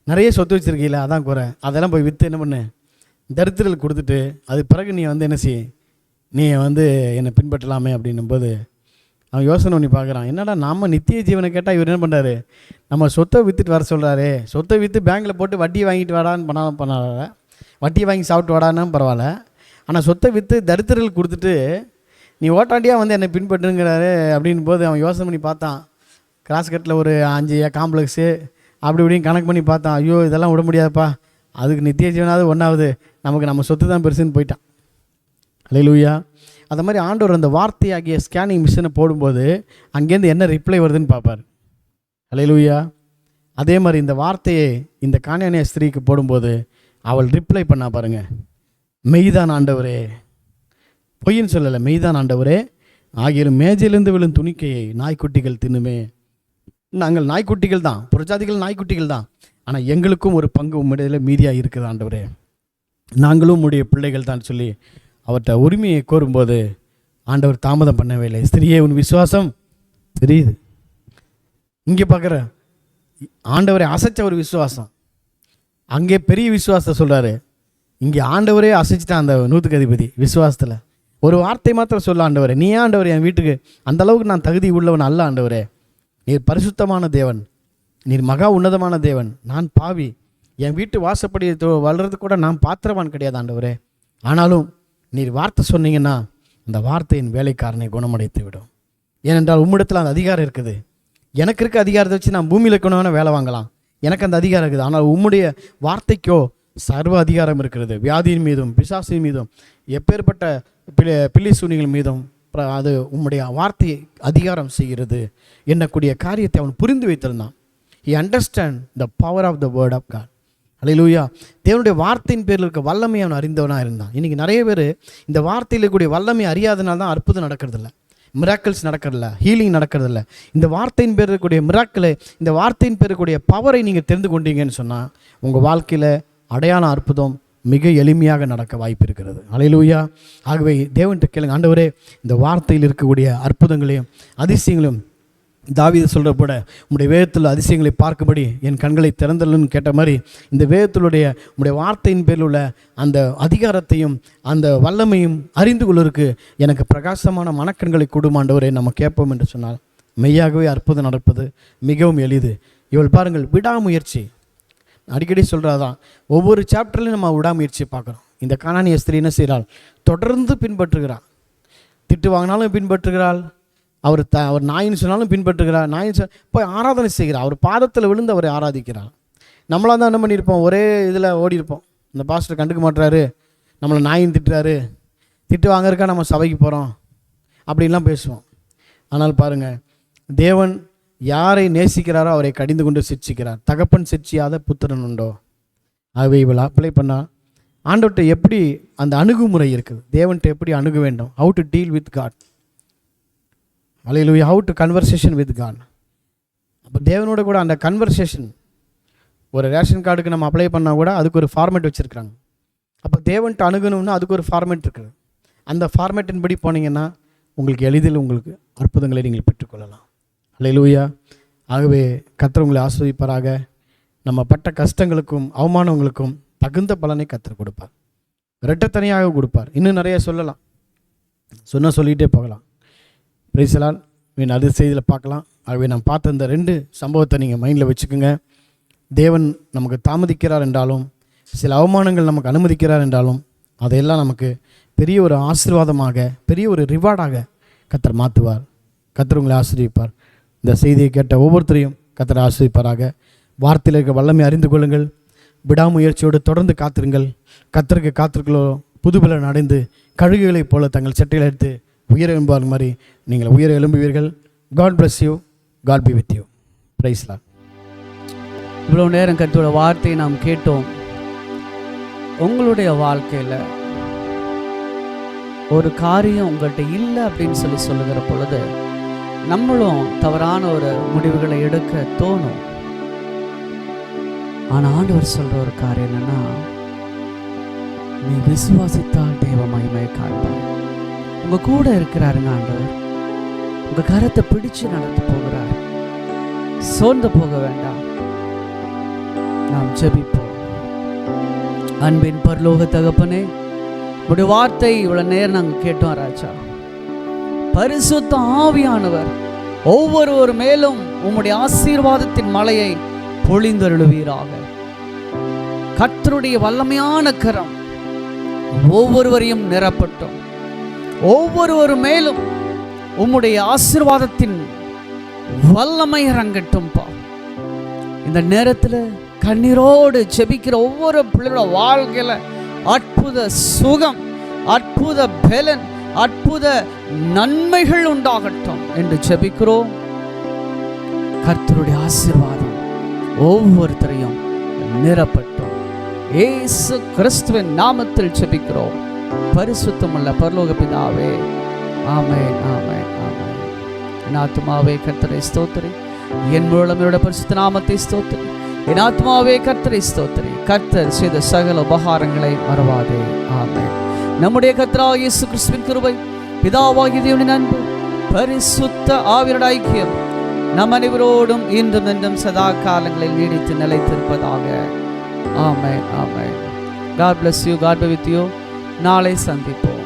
நிறைய சொத்து வச்சுருக்கீங்களா, அதான் குறை. அதெல்லாம் போய் விற்று என்ன பண்ணு, தரித்திரல் கொடுத்துட்டு அது பிறகு நீ என்ன செய், நீ என்னை பின்பற்றலாமே அப்படின்னும்போது அவன் யோசனை பண்ணி பார்க்குறான். என்னடா நாம் நித்திய ஜீவனை கேட்டால் இவர் என்ன பண்ணுறாரு? நம்ம சொத்தை விற்றுட்டு வர சொல்கிறாரு. சொத்தை விற்று பேங்க்கில் போட்டு வட்டி வாங்கிட்டு வாடான்னு பண்ணாத, வட்டி வாங்கி சாப்பிட்டு வாடான்னு பரவாயில்ல. ஆனால் சொத்தை விற்று தரித்திரல் கொடுத்துட்டு நீ ஓட்டாண்டியாக என்னை பின்பற்றுங்கிறாரு அப்படின் போது அவன் யோசனை பண்ணி பார்த்தான். கிராஸ்கட்டில் ஒரு 5 காம்ப்ளெக்ஸு அப்படி இப்படின்னு கணக்கு பண்ணி பார்த்தான். ஐயோ, இதெல்லாம் விட முடியாதுப்பா, அதுக்கு நித்திய ஜீவனாவது ஒன்றாவது, நமக்கு நம்ம சொத்து தான் பெருசுன்னு போயிட்டான். அல்லேலூயா. அது மாதிரி ஆண்டவர் அந்த வார்த்தையாகிய ஸ்கேனிங் மிஷினை போடும்போது அங்கேருந்து என்ன ரிப்ளை வருதுன்னு பார்ப்பார். அல்லேலூயா. அதே மாதிரி இந்த வார்த்தையை இந்த கானானிய ஸ்திரீக்கு போடும்போது அவள் ரிப்ளை பண்ணா பாருங்க, மெய்தான் ஆண்டவரே, பொய்ன்னு சொல்லலை, மெய்தான் ஆண்டவரே, ஆகியும் மேஜையிலிருந்து விழும் துணிக்கையை நாய்க்குட்டிகள் தின்னுமே. நாங்கள் நாய்க்குட்டிகள் தான், புறஜாதிகள் நாய்க்குட்டிகள் தான், ஆனால் எங்களுக்கும் ஒரு பங்கு உம்மிடையில் மீதியாக இருக்குது ஆண்டவரே, நாங்களும் உம்முடைய பிள்ளைகள் தான் சொல்லி அவர்கிட்ட உரிமையை கோரும்போது ஆண்டவர் தாமதம் பண்ணவே இல்லை. ஸ்திரியே, உன் விசுவாசம் தெரியுது. இங்கே பார்க்குற ஆண்டவரை அசைச்ச ஒரு விசுவாசம், அங்கே பெரிய விசுவாசத்தை சொல்கிறாரு. இங்கே ஆண்டவரே அசைச்சிட்டான் அந்த 100க்கு அதிபதி விசுவாசத்தில். ஒரு வார்த்தை மாத்திரம் சொல்ல, ஆண்டவரே, நீ ஆண்டவர் என் வீட்டுக்கு அந்த அளவுக்கு நான் தகுதி உள்ளவன் அல்ல ஆண்டவரே, நீர் பரிசுத்தமான தேவன், நீர் மகா உன்னதமான தேவன், நான் பாவி, என் வீட்டு வாசப்படி வளர்றது கூட நான் பாத்திரவான் கிடையாது ஆண்டவரே, ஆனாலும் நீர் வார்த்தை சொன்னீங்கன்னா அந்த வார்த்தையின் வேலைக்காரனை குணமடைத்து விடும். ஏனென்றால் உம்மிடத்தில் அந்த அதிகாரம் இருக்குது. எனக்கு இருக்க அதிகாரத்தை வச்சு நான் பூமியில் இருக்கணும்னா வேலை வாங்கலாம், எனக்கு அந்த அதிகாரம் இருக்குது. ஆனால் உம்முடைய வார்த்தைக்கோ சர்வ அதிகாரம் இருக்கிறது. வியாதியின் மீதும் பிசாசின் மீதும் எப்பேற்பட்ட பில்லி சூனிகள் மீதும் அது உம்முடைய வார்த்தையை அதிகாரம் செய்கிறது என்னக்கூடிய காரியத்தை அவன் புரிந்து வைத்திருந்தான். He understand the power of the word of God. அல்லேலூயா. தேவனுடைய வார்த்தையின் பேரில் இருக்க வல்லமையை அவன் அறிந்தவனாக இருந்தான். இன்றைக்கி நிறைய பேர் இந்த வார்த்தையில் இருக்கக்கூடிய வல்லமை அறியாதனால தான் அற்புதம் நடக்கிறதில்ல, மிராக்கிள்ஸ் நடக்கிறதில்ல, ஹீலிங் நடக்கிறதில்ல. இந்த வார்த்தையின் பேர் இருக்கக்கூடிய மிராக்கிளை, இந்த வார்த்தையின் பேர் இருக்கக்கூடிய பவரை நீங்கள் தெரிந்து கொண்டீங்கன்னு சொன்னால் உங்கள் வாழ்க்கையில் அடையாள அற்புதம் மிக எளிமையாக நடக்க வாய்ப்பு இருக்கிறது. அல்லேலூயா. ஆகவே தேவன்கிட்ட கேளுங்க, ஆண்டவரே, இந்த வார்த்தையில் இருக்கக்கூடிய அற்புதங்களையும் அதிசயங்களையும் தாவீது சொல்கிற போட உங்களுடைய வேதத்தில் அதிசயங்களை பார்க்கும்படி என் கண்களை திறந்தல்னு கேட்ட மாதிரி இந்த வேதத்தினுடைய உங்களுடைய வார்த்தையின் பேரில் உள்ள அந்த அதிகாரத்தையும் அந்த வல்லமையும் அறிந்து கொள்வதற்கு எனக்கு பிரகாசமான மனக்கண்களை கொடுமாண்டவரே நம்ம கேட்போம் என்று சொன்னால் மெய்யாகவே அற்புதம் நடப்பது மிகவும் எளிது. இவள் பாருங்கள், விடாமுயற்சி. அடிக்கடி சொல்கிறதான், ஒவ்வொரு சாப்டர்லையும் நம்ம விடாமுயற்சியை பார்க்குறோம். இந்த கானானிய ஸ்திரீ என்ன செய்கிறாள்? தொடர்ந்து பின்பற்றுகிறாள். திட்டு வாங்கினாலும் பின்பற்றுகிறாள், அவர் நாயின்னு சொன்னாலும் பின்பற்றுகிறார், போய் ஆராதனை செய்கிறார், அவர் பாதத்தில் விழுந்து அவரை ஆராதிக்கிறார். நம்மளாக தான் என்ன பண்ணியிருப்போம், ஒரே இதில் ஓடி இருப்போம். இந்த பாஸ்டர் கண்டுக்க மாட்டுறாரு, நம்மளை நாயின் திட்டுறாரு, திட்டு வாங்கறக்கா நம்ம சபைக்கு போகிறோம் அப்படின்லாம் பேசுவோம். ஆனால் பாருங்கள், தேவன் யாரை நேசிக்கிறாரோ அவரை கடிந்து கொண்டு சிரிச்சிக்கிறார். தகப்பன் சிரிச்சியாத புத்திரன் உண்டோ? ஆகவே இவள் அப்ளை பண்ணால் ஆண்டவர்கிட்ட எப்படி அந்த அணுகுமுறை இருக்குது, தேவன்கிட்ட எப்படி அணுக வேண்டும், how to deal with God, hallelujah, how to conversation with God. அப்போ தேவனோட கூட அந்த கன்வர்சேஷன், ஒரு ரேஷன் கார்டுக்கு நம்ம அப்ளை பண்ணால் கூட அதுக்கு ஒரு ஃபார்மேட் வச்சுருக்காங்க. அப்போ தேவன்கிட்ட அணுகணும்னா அதுக்கு ஒரு ஃபார்மேட் இருக்குது. அந்த ஃபார்மேட்டின் படி போனீங்கன்னா உங்களுக்கு எளிதில் உங்களுக்கு அற்புதங்களை நீங்கள் பெற்றுக்கொள்ளலாம். அல்லேலூயா. ஆகவே கர்த்தர் உங்களை ஆசீர்வதிப்பாராக. நம்ம பட்ட கஷ்டங்களுக்கும் அவமானங்களுக்கும் தகுந்த பலனை கர்த்தர் கொடுப்பார், இரட்டத்தனையாக கொடுப்பார். இன்னும் நிறைய சொல்லலாம், சொல்லிகிட்டே போகலாம். பிரைசலால் அடுத்த செய்தியில் பார்க்கலாம். ஆகவே நான் பார்த்த இந்த 2 சம்பவத்தை நீங்கள் மைண்டில் வச்சுக்கோங்க. தேவன் நமக்கு தாமதிக்கிறார் என்றாலும், சில அவமானங்கள் நமக்கு அனுமதிக்கிறார் என்றாலும், அதையெல்லாம் நமக்கு பெரிய ஒரு ஆசீர்வாதமாக, பெரிய ஒரு ரிவார்டாக கர்த்தர் மாற்றுவார். கர்த்தர் உங்களை ஆசீர்வதிப்பார். இந்த செய்தியை கேட்ட ஒவ்வொருத்தரையும் கர்த்தர் ஆசீர்வதிப்பாராக. வார்த்தையில் இருக்க வல்லமை அறிந்து கொள்ளுங்கள். விடாமுயற்சியோடு தொடர்ந்து காத்திருங்கள். கர்த்தருக்கு காத்திருக்கிறோ புதுபலன் அடைந்து கழுகுகளைப் போல தங்கள் சட்டையில் எடுத்து உயர எழும்புவார் மாதிரி நீங்கள் உயர எழும்புவீர்கள். God bless you. God be with you. Praise lord. இவ்வளோ நேரம் கர்த்தரோட வார்த்தையை நாம் கேட்டோம். உங்களுடைய வாழ்க்கையில் ஒரு காரியம் உங்கள்கிட்ட இல்லை அப்படின்னு சொல்லுகிற பொழுது நம்மளும் தவறான ஒரு முடிவுகளை எடுக்க தோணும். ஆனால் ஆண்டவர் சொல்கிற ஒரு காரியம் என்னன்னா, நீ விசுவாசித்தால் தேவ மகிமையை காண்பார். உங்கள் கூட இருக்கிறாருங்க ஆண்டவர். உங்கள் கரத்தை பிடிச்சு நடந்து போகிறார். சோர்ந்து போக வேண்டாம். நாம் ஜெபிப்போம். அன்பின் பரலோக தகப்பனே, உடைய வார்த்தை இவ்வளவு நேரம் நாங்கள் கேட்டோம் ராஜா. பரிசுத்த ஆவியானவர் ஒவ்வொருவர் மேலும் உம்முடைய ஆசீர்வாதத்தின் மலையை பொழிந்தருளுவீராக. கர்த்தருடைய வல்லமையான கரம் ஒவ்வொருவரையும் நிரப்பட்டும். ஒவ்வொருவர் மேலும் உம்முடைய ஆசீர்வாதத்தின் வல்லமை இறங்கட்டும்பா. இந்த நேரத்தில் கண்ணீரோடு ஜெபிக்கிற ஒவ்வொரு பிள்ளைகளோட வாழ்க்கையில அற்புத சுகம், அற்புத பலன், அற்புத நன்மைகள் உண்டாகட்டும் என்று ஜெபிக்கிறோம். கர்த்தருடைய ஆசீர்வாதம் ஒவ்வொருத்தரையும் நிரப்பட்டும். இயேசு கிறிஸ்துவின் நாமத்தில் ஜெபிக்கிறோம் பரிசுத்தமுள்ள பரலோக பிதாவே. ஆமென், ஆமென், ஆமென். என் ஆத்துமாவே கர்த்தரை ஸ்தோத்திரி, என் முழுமையோட பரிசுத்த நாமத்தை ஸ்தோத்திரி. என் ஆத்மாவே கர்த்தரை ஸ்தோத்திரி. கர்த்தர் செய்த சகல உபகாரங்களை மறவாதே. ஆமென். நம்முடைய கர்த்தராகிய இயேசு கிறிஸ்துவின் கிருபை, பிதாவாகிய தேவனின் அன்பு, பரிசுத்த ஆவியோட ஐக்கியம் நம் அனைவரோடும் இன்றும் என்றும் சதா காலங்களில் நீடித்து நிலைத்திருப்பதாக. ஆமென், ஆமென். God bless you. God be with you. நாளை சந்திப்போம்.